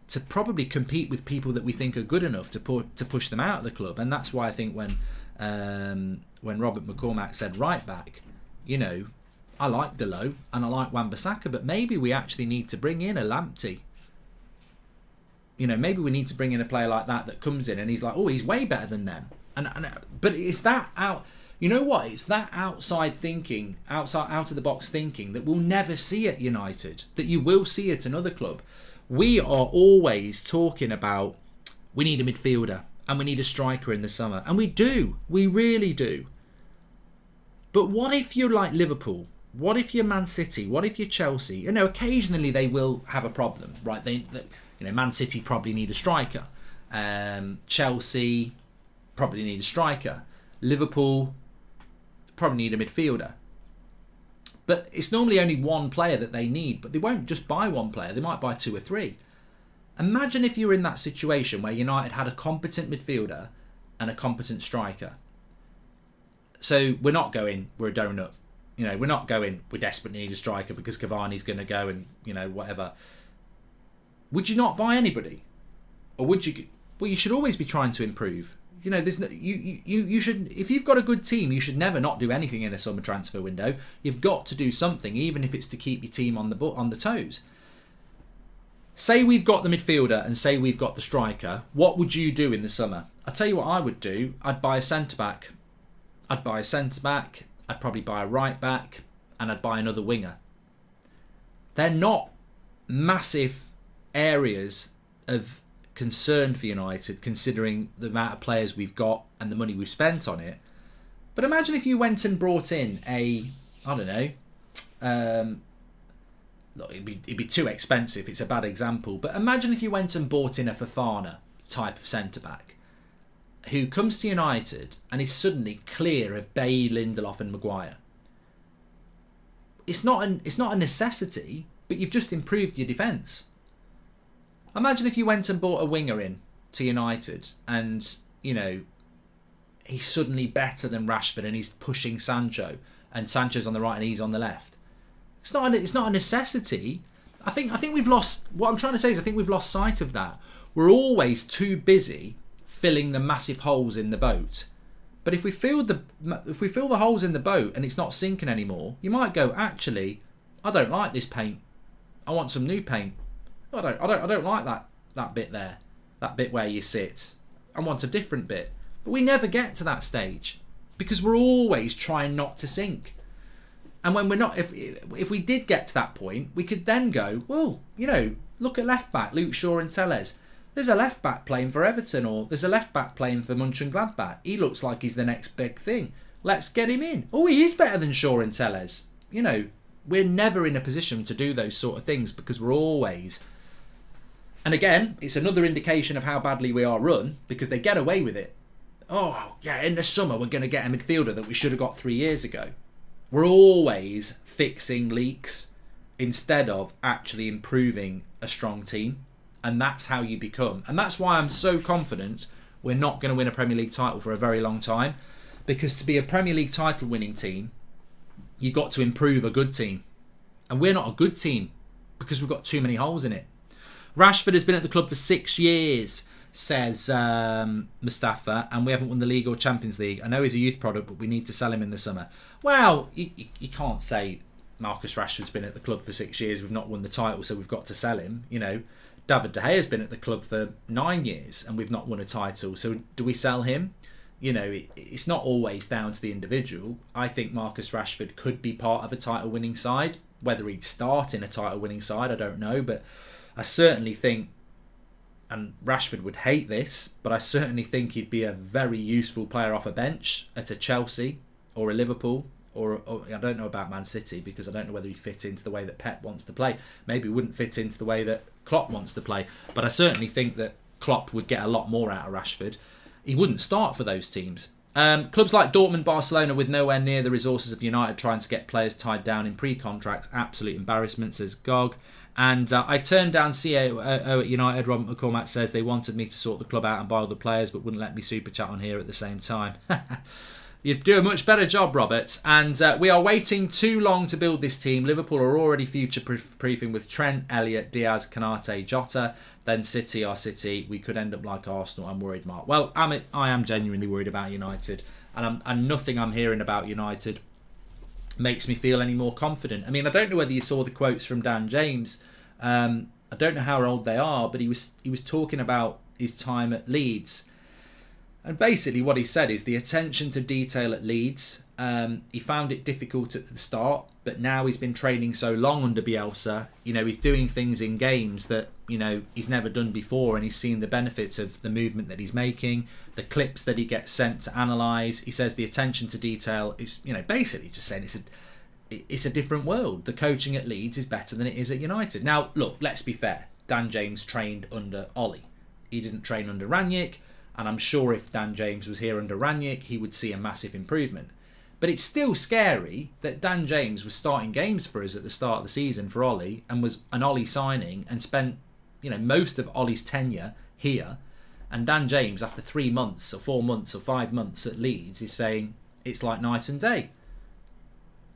to probably compete with people that we think are good enough to push them out of the club. And that's why I think when Robert McCormack said right back, you know, I like Delo and I like Wan-Bissaka, but maybe we actually need to bring in a Lamptey. You know, maybe we need to bring in a player like that comes in and he's like, oh, he's way better than them. But it's that out. You know what? It's that outside thinking, out of the box thinking that we'll never see at United, that you will see at another club. We are always talking about we need a midfielder and we need a striker in the summer, and we do. We really do. But what if you're like Liverpool? What if you're Man City? What if you're Chelsea? You know, occasionally they will have a problem, right? You know, Man City probably need a striker. Chelsea probably need a striker. Liverpool probably need a midfielder. But it's normally only one player that they need, but they won't just buy one player. They might buy 2 or 3. Imagine if you were in that situation where United had a competent midfielder and a competent striker. So we're not going, we're a donut. You know, we're not going, we desperately need a striker because Cavani's going to go and, you know, whatever. Would you not buy anybody? Or would you? Well, you should always be trying to improve. You know, there's no, you should, if you've got a good team, you should never not do anything in a summer transfer window. You've got to do something, even if it's to keep your team on the toes. Say we've got the midfielder and say we've got the striker. What would you do in the summer? I'll tell you what I would do. I'd buy a centre-back. I'd probably buy a right-back, and I'd buy another winger. They're not massive areas of concern for United, considering the amount of players we've got and the money we've spent on it. But imagine if you went and brought in look, it'd be too expensive, it's a bad example, but imagine if you went and bought in a Fofana type of centre-back who comes to United and is suddenly clear of Bailly, Lindelof and Maguire. It's not a necessity, but you've just improved your defence. Imagine if you went and bought a winger in to United and, you know, he's suddenly better than Rashford and he's pushing Sancho and Sancho's on the right and he's on the left. It's not a necessity. I think we've lost, what I'm trying to say is I think we've lost sight of that. We're always too busy filling the massive holes in the boat. But if we fill the holes in the boat and it's not sinking anymore, you might go, actually, I don't like this paint. I want some new paint. I don't like that bit there, that bit where you sit. I want a different bit. But we never get to that stage because we're always trying not to sink. And when we're not, if we did get to that point, we could then go, well, you know, look at left back, Luke Shaw and Telles. There's a left back playing for Everton, or there's a left back playing for Mönchengladbach. He looks like he's the next big thing. Let's get him in. Oh, he is better than Shaw and Telles. You know, we're never in a position to do those sort of things because we're always. And again, it's another indication of how badly we are run because they get away with it. Oh, yeah, in the summer we're going to get a midfielder that we should have got 3 years ago. We're always fixing leaks instead of actually improving a strong team. And that's how you become. And that's why I'm so confident we're not going to win a Premier League title for a very long time. Because to be a Premier League title winning team, you've got to improve a good team. And we're not a good team because we've got too many holes in it. Rashford has been at the club for 6 years, says Mustafa, and we haven't won the league or Champions League. I know he's a youth product, but we need to sell him in the summer. Well, you can't say Marcus Rashford's been at the club for 6 years, we've not won the title, so we've got to sell him. You know, David De Gea's been at the club for 9 years and we've not won a title, so do we sell him? You know, it's not always down to the individual. I think Marcus Rashford could be part of a title winning side. Whether he'd start in a title winning side, I don't know, but I certainly think, and Rashford would hate this, but I certainly think he'd be a very useful player off a bench at a Chelsea or a Liverpool, or I don't know about Man City, because I don't know whether he fit into the way that Pep wants to play. Maybe he wouldn't fit into the way that Klopp wants to play. But I certainly think that Klopp would get a lot more out of Rashford. He wouldn't start for those teams. Clubs like Dortmund, Barcelona, with nowhere near the resources of United, trying to get players tied down in pre-contracts. Absolute embarrassment, says Gog. And I turned down CAO at United. Robert McCormack says they wanted me to sort the club out and buy all the players, but wouldn't let me super chat on here at the same time. You do a much better job, Robert. And we are waiting too long to build this team. Liverpool are already future-proofing with Trent, Elliott, Diaz, Kanate, Jota. Then City are City. We could end up like Arsenal. I'm worried, Mark. Well, I am genuinely worried about United. And nothing I'm hearing about United makes me feel any more confident. I mean, I don't know whether you saw the quotes from Dan James. I don't know how old they are, but he was talking about his time at Leeds. And basically what he said is the attention to detail at Leeds, he found it difficult at the start, but now he's been training so long under Bielsa, he's doing things in games that, he's never done before, and he's seen the benefits of the movement that he's making, the clips that he gets sent to analyse. He says the attention to detail is, basically just saying it's a different world. The coaching at Leeds is better than it is at United. Now, look, let's be fair. Dan James trained under Ollie. He didn't train under Rangnick. And I'm sure if Dan James was here under Rangnick, he would see a massive improvement. But it's still scary that Dan James was starting games for us at the start of the season for Ollie, and was an Ollie signing, and spent most of Ollie's tenure here. And Dan James, after 3 months or 4 months or 5 months at Leeds, is saying it's like night and day.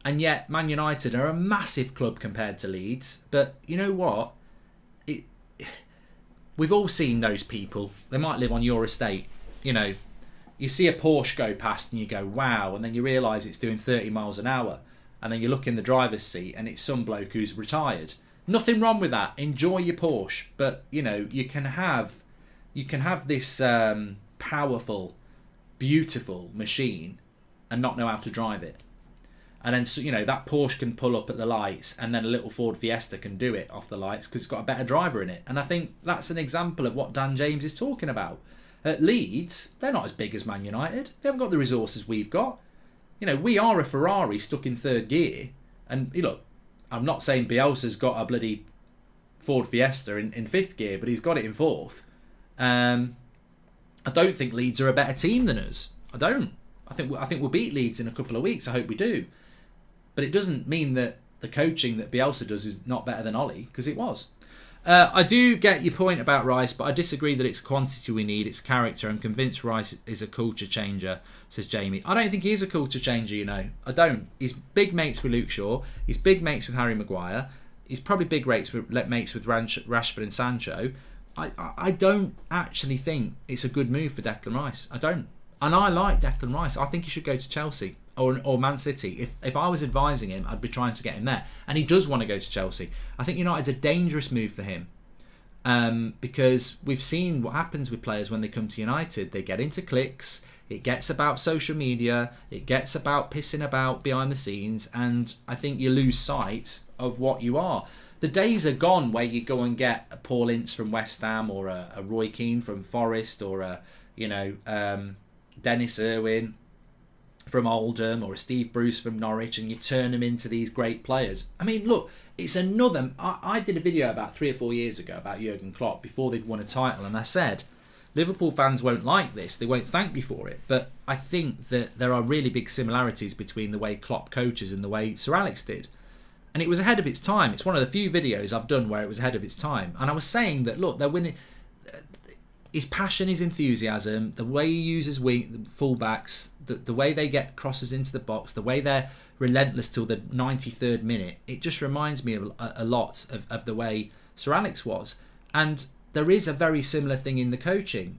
And yet Man United are a massive club compared to Leeds. But you know what? We've all seen those people. They might live on your estate. You see a Porsche go past and you go, wow. And then you realise it's doing 30 miles an hour. And then you look in the driver's seat and it's some bloke who's retired. Nothing wrong with that. Enjoy your Porsche. But, you can have this powerful, beautiful machine and not know how to drive it. And then, that Porsche can pull up at the lights, and then a little Ford Fiesta can do it off the lights because it's got a better driver in it. And I think that's an example of what Dan James is talking about. At Leeds, they're not as big as Man United. They haven't got the resources we've got. We are a Ferrari stuck in third gear. And, look, I'm not saying Bielsa's got a bloody Ford Fiesta in fifth gear, but he's got it in fourth. I don't think Leeds are a better team than us. I don't. I think we'll beat Leeds in a couple of weeks. I hope we do. But it doesn't mean that the coaching that Bielsa does is not better than Ollie, because it was. I do get your point about Rice, but I disagree that it's quantity we need, it's character. I'm convinced Rice is a culture changer, says Jamie. I don't think he is a culture changer, I don't. He's big mates with Luke Shaw. He's big mates with Harry Maguire. He's probably big mates with Rashford and Sancho. I don't actually think it's a good move for Declan Rice. I don't. And I like Declan Rice. I think he should go to Chelsea or Man City. If I was advising him, I'd be trying to get him there. And he does want to go to Chelsea. I think United's a dangerous move for him. Because we've seen what happens with players when they come to United. They get into cliques. It gets about social media. It gets about pissing about behind the scenes. And I think you lose sight of what you are. The days are gone where you go and get a Paul Ince from West Ham, or a Roy Keane from Forest, or a Dennis Irwin from Oldham, or a Steve Bruce from Norwich, and you turn them into these great players. I mean, look, it's another... I did a video about 3 or 4 years ago about Jurgen Klopp before they'd won a title, and I said, Liverpool fans won't like this, they won't thank me for it, but I think that there are really big similarities between the way Klopp coaches and the way Sir Alex did. And it was ahead of its time. It's one of the few videos I've done where it was ahead of its time. And I was saying that, look, they're winning... His passion, his enthusiasm, the way he uses fullbacks, the way they get crosses into the box, the way they're relentless till the 93rd minute, it just reminds me of a lot of the way Sir Alex was. And there is a very similar thing in the coaching,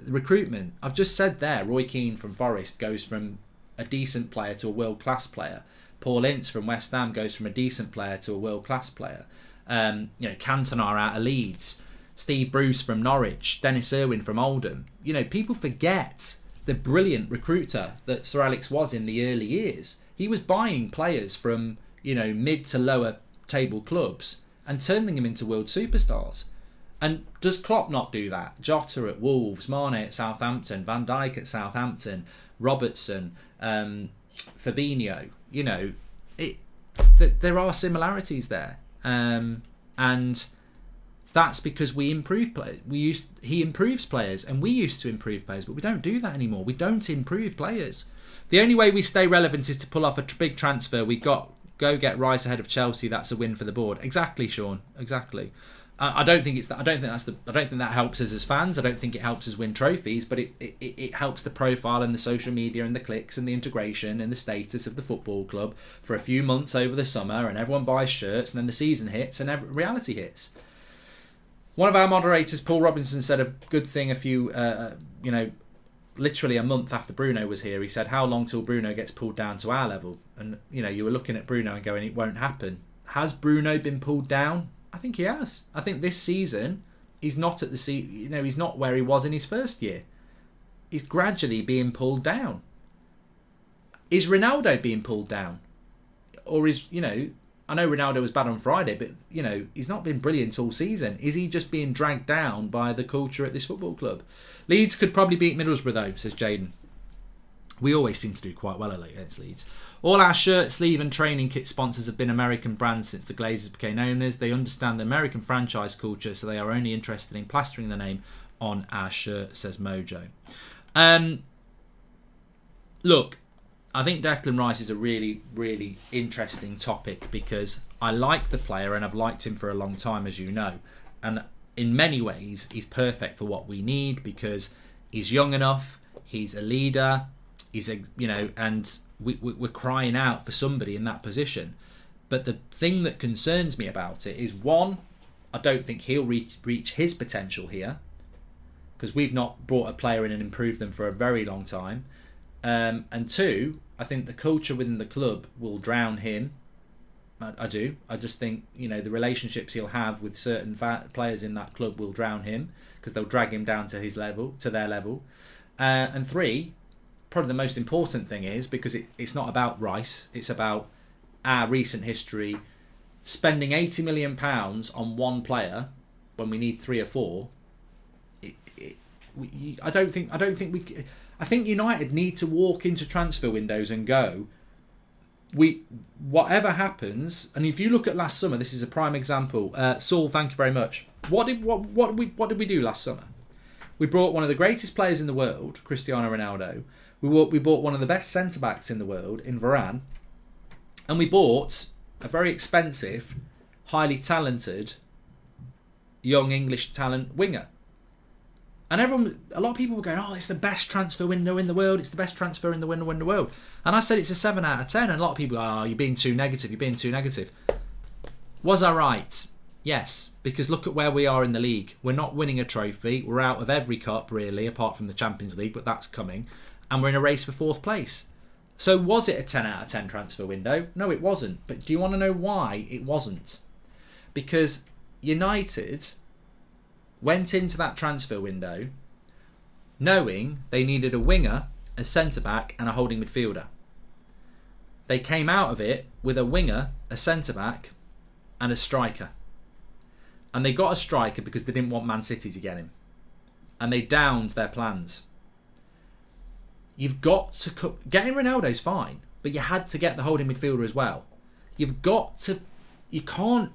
recruitment. I've just said there, Roy Keane from Forest goes from a decent player to a world-class player. Paul Ince from West Ham goes from a decent player to a world-class player. Cantona out of Leeds. Steve Bruce from Norwich, Dennis Irwin from Oldham. People forget the brilliant recruiter that Sir Alex was in the early years. He was buying players from, mid to lower table clubs and turning them into world superstars. And does Klopp not do that? Jota at Wolves, Mane at Southampton, Van Dijk at Southampton, Robertson, Fabinho, you know, there are similarities there, and that's because we improve players. He improves players, and we used to improve players, but we don't do that anymore. We don't improve players. The only way we stay relevant is to pull off a big transfer. We go get Rice ahead of Chelsea. That's a win for the board. Exactly, Sean. Exactly. I don't think that helps us as fans. I don't think it helps us win trophies, but it helps the profile and the social media and the clicks and the integration and the status of the football club for a few months over the summer, and everyone buys shirts, and then the season hits and reality hits. One of our moderators, Paul Robinson, said a good thing literally a month after Bruno was here. He said, how long till Bruno gets pulled down to our level? And, you were looking at Bruno and going, it won't happen. Has Bruno been pulled down? I think he has. I think this season, he's not at he's not where he was in his first year. He's gradually being pulled down. Is Ronaldo being pulled down? Or I know Ronaldo was bad on Friday, but, he's not been brilliant all season. Is he just being dragged down by the culture at this football club? Leeds could probably beat Middlesbrough, though, says Jaden. We always seem to do quite well against Leeds. All our shirt, sleeve and training kit sponsors have been American brands since the Glazers became owners. They understand the American franchise culture, so they are only interested in plastering the name on our shirt, says Mojo. Look, I think Declan Rice is a really, really interesting topic because I like the player and I've liked him for a long time, as you know. And in many ways, he's perfect for what we need because he's young enough, he's a leader, and we're crying out for somebody in that position. But the thing that concerns me about it is, one, I don't think he'll reach his potential here because we've not brought a player in and improved them for a very long time. And two, I think the culture within the club will drown him. I do. I just think, the relationships he'll have with certain players in that club will drown him because they'll drag him down to their level. And three, probably the most important thing is, because it's not about Rice, it's about our recent history, spending £80 million on one player when we need 3 or 4. I think United need to walk into transfer windows and go, whatever happens. And if you look at last summer, this is a prime example. Saul, thank you very much. What did we do last summer? We brought one of the greatest players in the world, Cristiano Ronaldo. We bought one of the best centre backs in the world in Varane, and we bought a very expensive, highly talented, young English talent winger. And a lot of people were going, oh, it's the best transfer window in the world. It's the best transfer window in the world. And I said it's a 7 out of 10. And a lot of people, oh, you're being too negative. Was I right? Yes, because look at where we are in the league. We're not winning a trophy. We're out of every cup, really, apart from the Champions League, but that's coming. And we're in a race for 4th place. So was it a 10 out of 10 transfer window? No, it wasn't. But do you want to know why it wasn't? Because United went into that transfer window knowing they needed a winger, a centre-back and a holding midfielder. They came out of it with a winger, a centre-back and a striker. And they got a striker because they didn't want Man City to get him. And they downed their plans. You've got to... Getting Ronaldo's fine, but you had to get the holding midfielder as well. You've got to... You can't...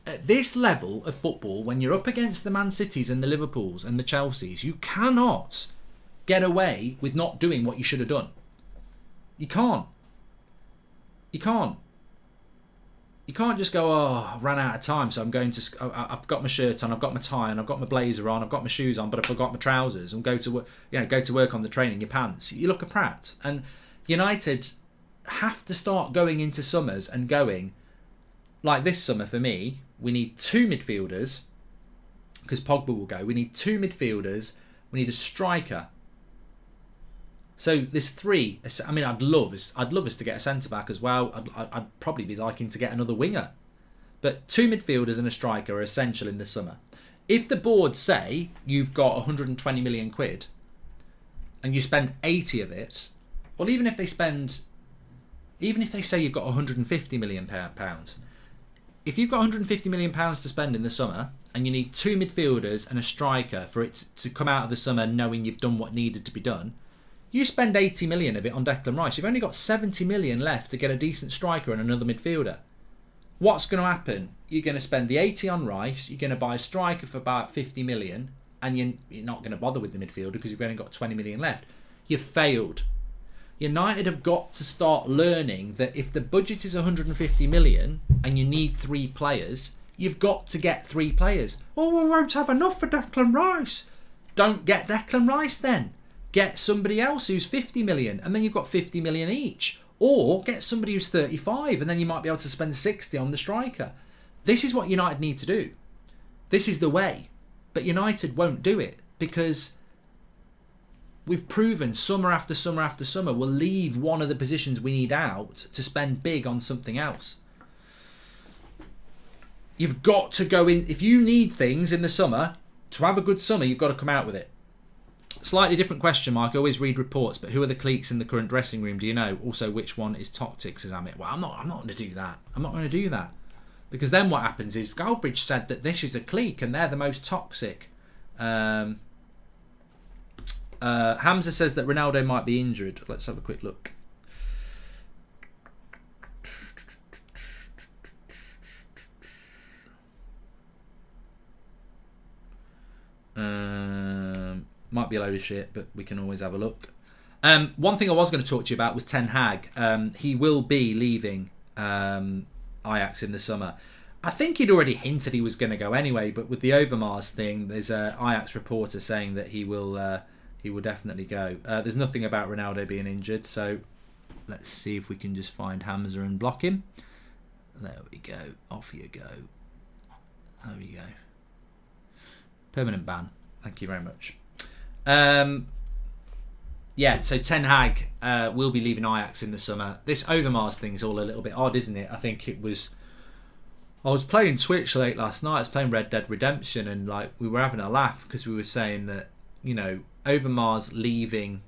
At this level of football, when you're up against the Man Cities and the Liverpools and the Chelseas, you cannot get away with not doing what you should have done. You can't. You can't just go, oh, I ran out of time, so I'm going to... I've got my shirt on, I've got my tie on, I've got my blazer on, I've got my shoes on, but I forgot my trousers, and go to work on the train in your pants. You look a prat. And United have to start going into summers and going, like this summer for me, we need 2 midfielders, because Pogba will go. We need 2 midfielders. We need a striker. So there's 3. I mean, I'd love us to get a centre back as well. I'd probably be liking to get another winger. But 2 midfielders and a striker are essential in the summer. If the board say you've got 120 million quid, and you spend 80 of it, or even if they say you've got 150 million pounds. If you've got 150 million pounds to spend in the summer and you need 2 midfielders and a striker for it to come out of the summer knowing you've done what needed to be done, You spend 80 million of it on Declan Rice. You've only got 70 million left to get a decent striker and another midfielder. What's going to happen? You're going to spend the 80 on Rice. You're going to buy a striker for about 50 million. And you're not going to bother with the midfielder because you've only got 20 million left. You've failed. United have got to start learning that if the budget is 150 million and you need 3 players, you've got to get 3 players. Oh, we won't have enough for Declan Rice. Don't get Declan Rice then. Get somebody else who's 50 million and then you've got 50 million each. Or get somebody who's 35 and then you might be able to spend 60 on the striker. This is what United need to do. This is the way. But United won't do it because we've proven summer after summer after summer we'll leave one of the positions we need out to spend big on something else. You've got to go in. If you need things in the summer, to have a good summer, you've got to come out with it. Slightly different question, Mark. I always read reports, but who are the cliques in the current dressing room? Do you know? Also, which one is toxic, says Amit. Well, I'm not going to do that. I'm not going to do that. Because then what happens is Galbridge said that this is a clique and they're the most toxic. Hamza says that Ronaldo might be injured. Let's have a quick look. Might be a load of shit, but we can always have a look. One thing I was going to talk to you about was Ten Hag. He will be leaving Ajax in the summer. I think he'd already hinted he was going to go anyway, but with the Overmars thing, there's a Ajax reporter saying that he will definitely go. There's nothing about Ronaldo being injured, so let's see if we can just find Hamza and block him. There we go. Off you go. There we go. Permanent ban. Thank you very much. Yeah, so Ten Hag will be leaving Ajax in the summer. This Overmars thing is all a little bit odd, isn't it? I think it was... I was playing Twitch late last night. I was playing Red Dead Redemption, and like we were having a laugh because we were saying that, you know, Overmars leaving.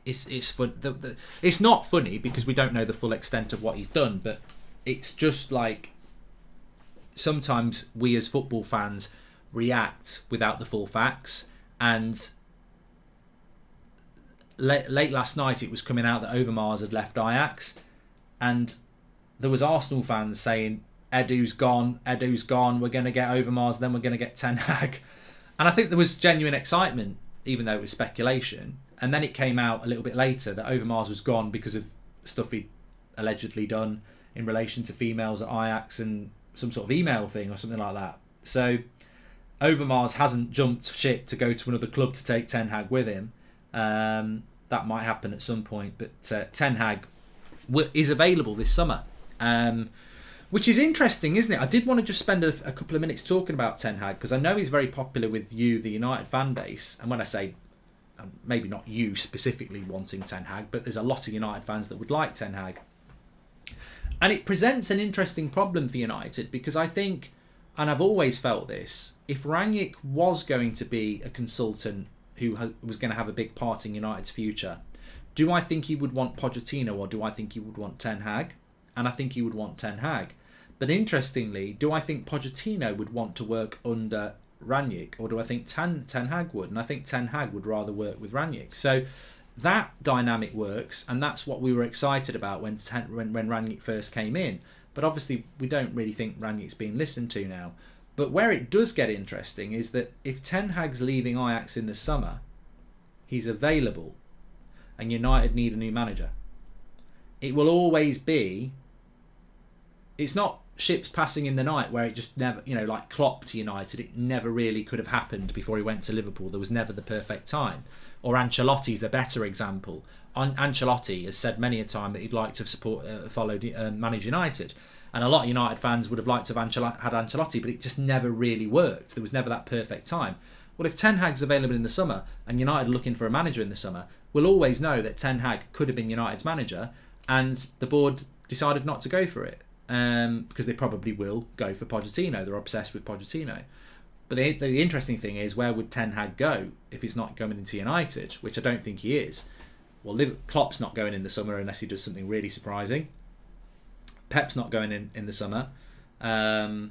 It's fun. It's not funny because we don't know the full extent of what he's done, but it's just like sometimes we as football fans react without the full facts. And late last night, it was coming out that Overmars had left Ajax, and there was Arsenal fans saying, Edu's gone, we're going to get Overmars, then we're going to get Ten Hag. And I think there was genuine excitement, even though it was speculation. And then it came out a little bit later that Overmars was gone because of stuff he'd allegedly done in relation to females at Ajax and some sort of email thing or something like that. So Overmars hasn't jumped ship to go to another club to take Ten Hag with him. That might happen at some point, but Ten Hag is available this summer. Which is interesting, isn't it? I did want to just spend a couple of minutes talking about Ten Hag because I know he's very popular with you, the United fan base. And when I say, maybe not you specifically wanting Ten Hag, but there's a lot of United fans that would like Ten Hag. And it presents an interesting problem for United because I think, and I've always felt this, if Rangnick was going to be a consultant who was going to have a big part in United's future, do I think he would want Pochettino or do I think he would want Ten Hag? And I think he would want Ten Hag. But interestingly, do I think Pochettino would want to work under Rangnick or do I think Ten Hag would? And I think Ten Hag would rather work with Rangnick. So that dynamic works, and that's what we were excited about when Rangnick first came in. But obviously, we don't really think Rangnick's being listened to now. But where it does get interesting is that if Ten Hag's leaving Ajax in the summer, he's available, and United need a new manager. It will always be... It's not ships passing in the night where it just never, like Klopp to United, it never really could have happened before he went to Liverpool. There was never the perfect time. Or Ancelotti's the better example. Ancelotti has said many a time that he'd like to manage United. And a lot of United fans would have liked to have had Ancelotti, but it just never really worked. There was never that perfect time. Well, if Ten Hag's available in the summer and United are looking for a manager in the summer, we'll always know that Ten Hag could have been United's manager and the board decided not to go for it. Because they probably will go for Pochettino. They're obsessed with Pochettino. But the interesting thing is, where would Ten Hag go if he's not going into United, which I don't think he is? Well, Klopp's not going in the summer unless he does something really surprising. Pep's not going in the summer. I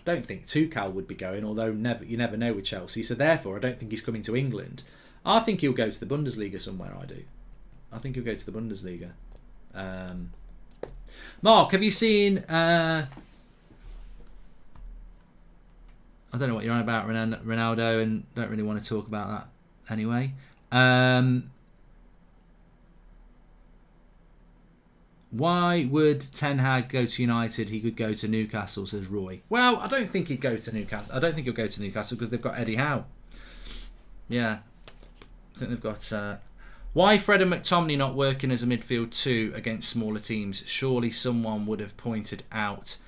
don't think Tuchel would be going, although you never know with Chelsea. So therefore, I don't think he's coming to England. I think he'll go to the Bundesliga somewhere. I think he'll go to the Bundesliga. Mark, have you seen... I don't know what you're on about, Ronaldo, and don't really want to talk about that anyway. Why would Ten Hag go to United? He could go to Newcastle, says Roy. Well, I don't think he'd go to Newcastle. I don't think he'll go to Newcastle because they've got Eddie Howe. Yeah. I think they've got... Why Fred and McTominay not working as a midfield 2 against smaller teams? Surely someone would have pointed out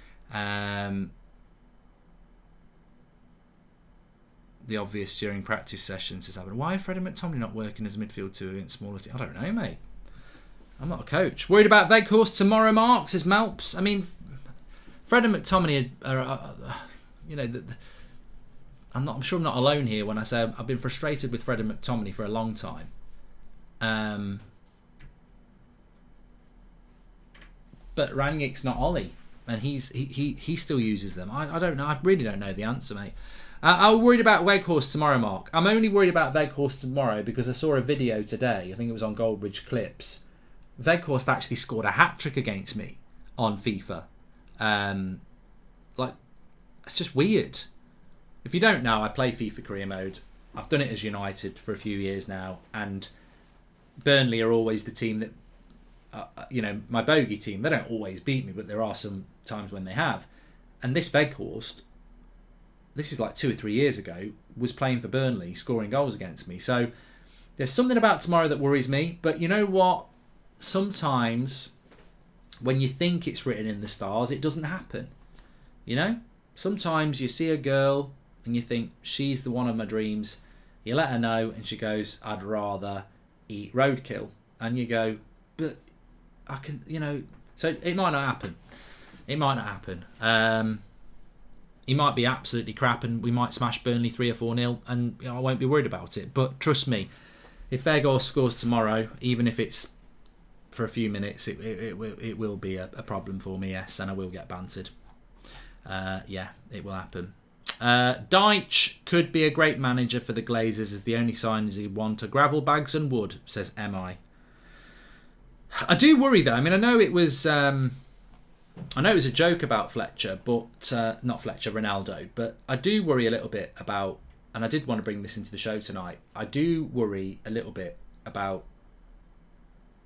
the obvious during practice sessions has happened. Why Fred and McTominay not working as a midfield 2 against smaller teams? I don't know, mate. I'm not a coach. Worried about Vag Horse Tomorrow, Mark, says Malps. I mean, Fred and McTominay are I'm sure I'm not alone here when I say I've been frustrated with Fred and McTominay for a long time. But Rangnick's not Ollie, and he still uses them. I don't know. I really don't know the answer, mate. I'm worried about Vag Horse Tomorrow, Mark. I'm only worried about Vag Horse Tomorrow because I saw a video today. I think it was on Goldbridge Clips. Veghorst actually scored a hat-trick against me on FIFA. It's just weird. If you don't know, I play FIFA Career Mode. I've done it as United for a few years now, and Burnley are always the team that, my bogey team. They don't always beat me, but there are some times when they have. And this Veghorst, this is like 2 or 3 years ago, was playing for Burnley, scoring goals against me. So there's something about tomorrow that worries me, but you know what? Sometimes when you think it's written in the stars, it doesn't happen. Sometimes you see a girl and you think she's the one of my dreams. You let her know and she goes, I'd rather eat roadkill. And you go, but I can, so it might not happen. It might not happen. He might be absolutely crap and we might smash Burnley 3 or 4-0 and I won't be worried about it. But trust me, if Veghorst scores tomorrow, even if it's for a few minutes, it will be a problem for me, yes, and I will get bantered. It will happen. Deitch could be a great manager for the Glazers as the only signings he want are gravel bags and wood, says MI. I do worry though. I mean, I know it was a joke about Fletcher, but not Fletcher, Ronaldo. But I do worry a little bit about, and I did want to bring this into the show tonight. I do worry a little bit about.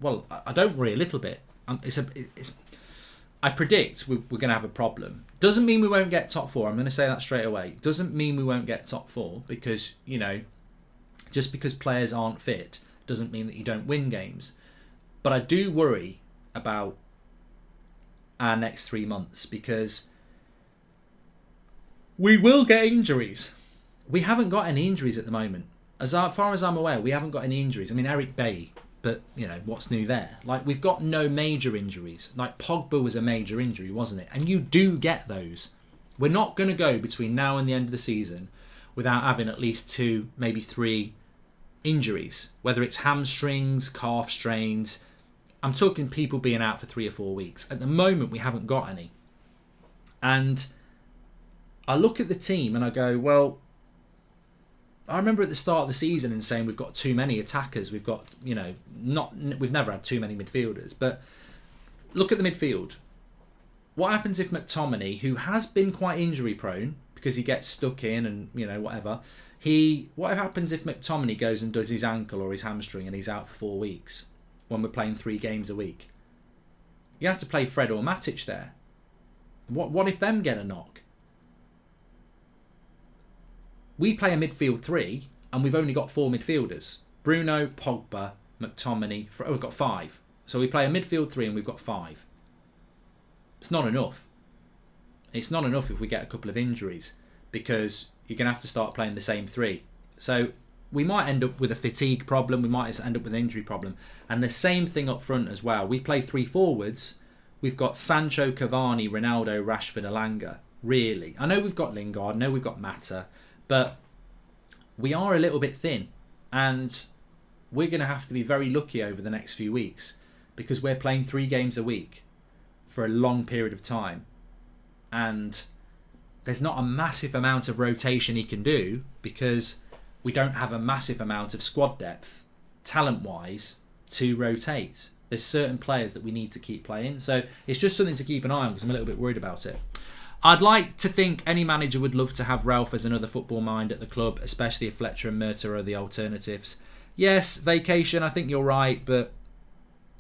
Well, I don't worry a little bit. I predict we're going to have a problem. Doesn't mean we won't get top 4. I'm going to say that straight away. Doesn't mean we won't get top 4 because, just because players aren't fit doesn't mean that you don't win games. But I do worry about our next 3 months because we will get injuries. We haven't got any injuries at the moment. As far as I'm aware, we haven't got any injuries. I mean, Eric Bailly. But, what's new there? We've got no major injuries. Pogba was a major injury, wasn't it? And you do get those. We're not going to go between now and the end of the season without having at least 2, maybe 3 injuries. Whether it's hamstrings, calf strains. I'm talking people being out for 3 or 4 weeks. At the moment, we haven't got any. And I look at the team and I go, well, I remember at the start of the season and saying we've got too many attackers. We've got, we've never had too many midfielders. But look at the midfield. What happens if McTominay, who has been quite injury prone because he gets stuck in and, whatever. What happens if McTominay goes and does his ankle or his hamstring and he's out for 4 weeks when we're playing 3 games a week? You have to play Fred or Matic there. What if them get a knock? We play a midfield 3 and we've only got 4 midfielders. Bruno, Pogba, McTominay. We've got 5. So we play a midfield 3 and we've got 5. It's not enough. It's not enough if we get a couple of injuries because you're going to have to start playing the same 3. So we might end up with a fatigue problem. We might end up with an injury problem. And the same thing up front as well. We play 3 forwards. We've got Sancho, Cavani, Ronaldo, Rashford, Elanga. Really. I know we've got Lingard. I know we've got Mata. But we are a little bit thin and we're going to have to be very lucky over the next few weeks because we're playing 3 games a week for a long period of time. And there's not a massive amount of rotation he can do because we don't have a massive amount of squad depth, talent-wise, to rotate. There's certain players that we need to keep playing. So it's just something to keep an eye on because I'm a little bit worried about it. I'd like to think any manager would love to have Ralph as another football mind at the club, especially if Fletcher and Murta are the alternatives. Yes, vacation, I think you're right, but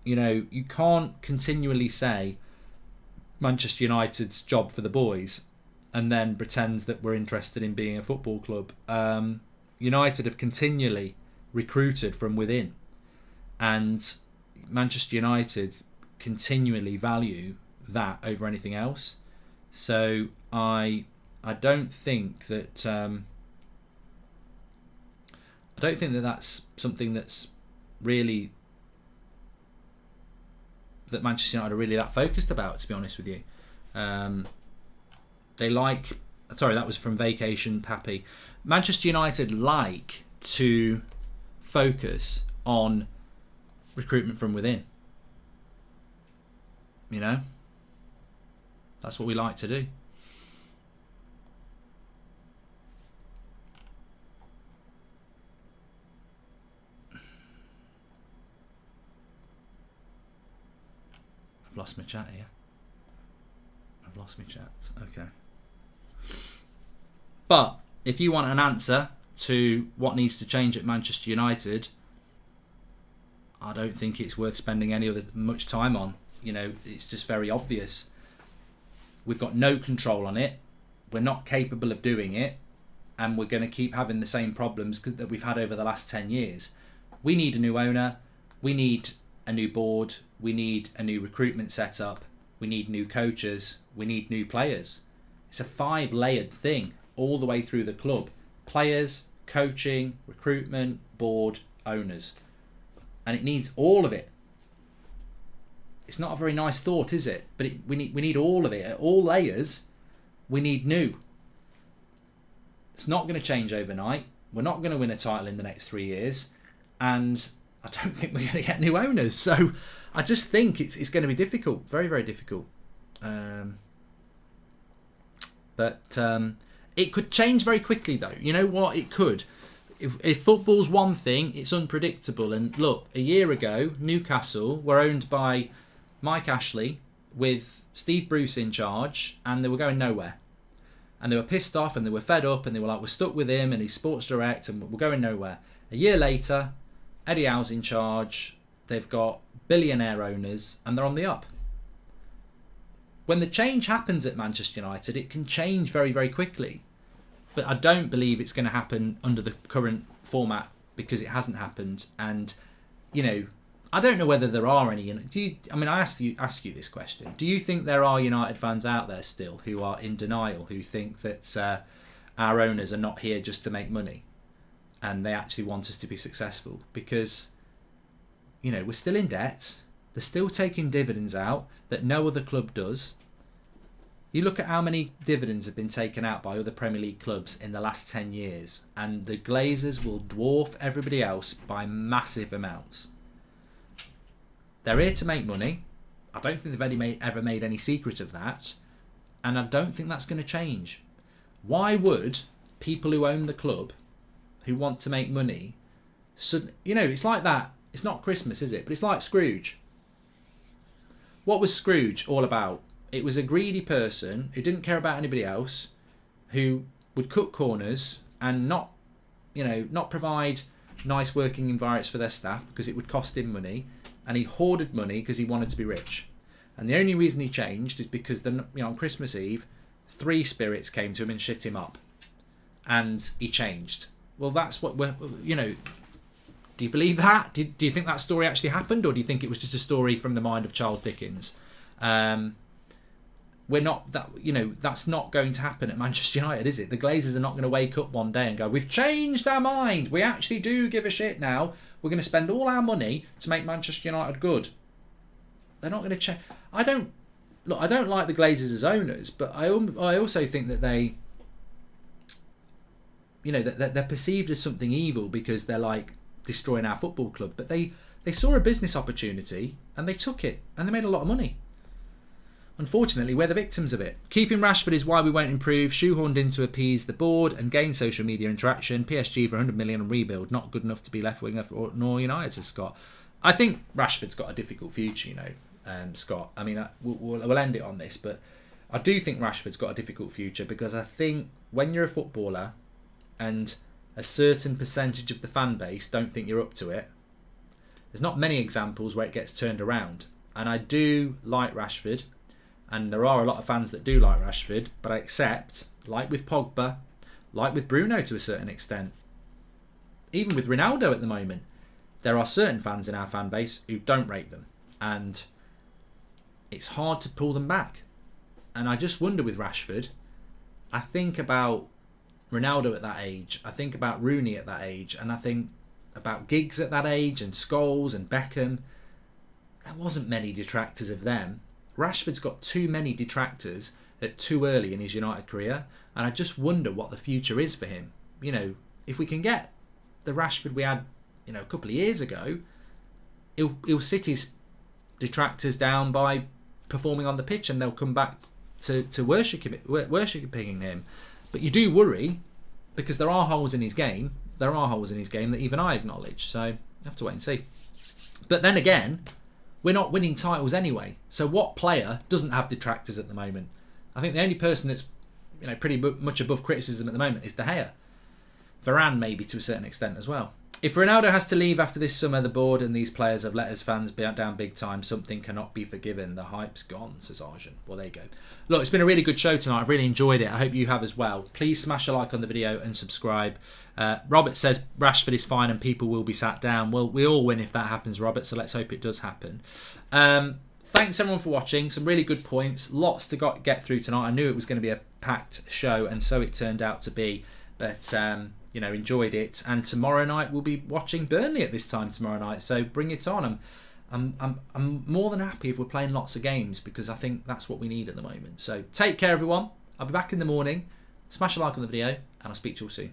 you know, you can't continually say Manchester United's job for the boys and then pretend that we're interested in being a football club. United have continually recruited from within, and Manchester United continually value that over anything else. So I don't think that that's something that's really that Manchester United are really that focused about, to be honest with you. That was from Vacation Pappy. Manchester United like to focus on recruitment from within. You know? That's what we like to do. I've lost my chat here. Okay. But if you want an answer to what needs to change at Manchester United, I don't think it's worth spending much time on. You know, it's just very obvious. We've got no control on it. We're not capable of doing it, and we're going to keep having the same problems that we've had over the last 10 years. We need a new owner. We need a new board. We need a new recruitment setup. We need new coaches. We need new players. It's a 5-layered thing all the way through the club. Players, coaching, recruitment, board, owners. And it needs all of it. It's not a very nice thought, is it? But we need all of it. At all layers, we need new. It's not going to change overnight. We're not going to win a title in the next 3 years. And I don't think we're going to get new owners. So I just think it's going to be difficult. Very, very difficult. But it could change very quickly, though. You know what? It could. If football's one thing, it's unpredictable. And look, a year ago, Newcastle were owned by Mike Ashley with Steve Bruce in charge, and they were going nowhere. And they were pissed off, and they were fed up, and they were like, we're stuck with him, and he's sports direct, and we're going nowhere. A year later, Eddie Howe's in charge. They've got billionaire owners, and they're on the up. When the change happens at Manchester United, it can change very, very quickly. But I don't believe it's going to happen under the current format because it hasn't happened. And, you know, I don't know whether there are any. I ask you this question. Do you think there are United fans out there still who are in denial, who think that our owners are not here just to make money and they actually want us to be successful? Because, you know, we're still in debt. They're still taking dividends out that no other club does. You look at how many dividends have been taken out by other Premier League clubs in the last 10 years, and the Glazers will dwarf everybody else by massive amounts. They're here to make money. I don't think they've ever made any secret of that, and I don't think that's going to change. Why would people who own the club, who want to make money, it's like that. It's not Christmas, is it? But it's like Scrooge. What was Scrooge all about? It was a greedy person who didn't care about anybody else, who would cut corners and not provide nice working environments for their staff because it would cost him money, and he hoarded money because he wanted to be rich. And the only reason he changed is because on Christmas Eve, 3 spirits came to him and shit him up, and he changed. Well, that's what we're. Do you believe that? Do you think that story actually happened, or do you think it was just a story from the mind of Charles Dickens? We're not that. That's not going to happen at Manchester United, is it? The Glazers are not going to wake up one day and go, "We've changed our mind. We actually do give a shit now. We're going to spend all our money to make Manchester United good." They're not going to change. I don't like the Glazers as owners, but I also think that they, that they're perceived as something evil because they're like destroying our football club. But they saw a business opportunity and they took it and they made a lot of money. unfortunately, we're the victims of it. Keeping Rashford is why we won't improve. Shoehorned in to appease the board and gain social media interaction. PSG for 100 million and rebuild. Not good enough to be left winger for nor United, says Scott. I think Rashford's got a difficult future, Scott. I mean, we'll end it on this, but I do think Rashford's got a difficult future because I think when you're a footballer and a certain percentage of the fan base don't think you're up to it, there's not many examples where it gets turned around. And I do like Rashford, and there are a lot of fans that do like Rashford, but I accept, like with Pogba, like with Bruno to a certain extent, even with Ronaldo at the moment, there are certain fans in our fan base who don't rate them, and it's hard to pull them back. And I just wonder with Rashford, I think about Ronaldo at that age, I think about Rooney at that age, and I think about Giggs at that age, and Scholes and Beckham. There wasn't many detractors of them. Rashford's got too many detractors at too early in his United career, and I just wonder what the future is for him. If we can get the Rashford we had, a couple of years ago, he'll sit his detractors down by performing on the pitch, and they'll come back to worshipping him. But you do worry because there are holes in his game. There are holes in his game that even I acknowledge. So you have to wait and see. But then again, we're not winning titles anyway. So what player doesn't have detractors at the moment? I think the only person that's pretty much above criticism at the moment is De Gea. Varane maybe to a certain extent as well. If Ronaldo has to leave after this summer, the board and these players have let us fans be down big time. Something cannot be forgiven. The hype's gone, says Arjun. Well, there you go. Look, it's been a really good show tonight. I've really enjoyed it. I hope you have as well. Please smash a like on the video and subscribe. Robert says Rashford is fine and people will be sat down. Well, we all win if that happens, Robert, so let's hope it does happen. Thanks everyone for watching. Some really good points. Lots to get through tonight. I knew it was going to be a packed show, and so it turned out to be. But enjoyed it. And tomorrow night we'll be watching Burnley at this time tomorrow night. So bring it on. I'm more than happy if we're playing lots of games because I think that's what we need at the moment. So take care, everyone. I'll be back in the morning. Smash a like on the video, and I'll speak to you all soon.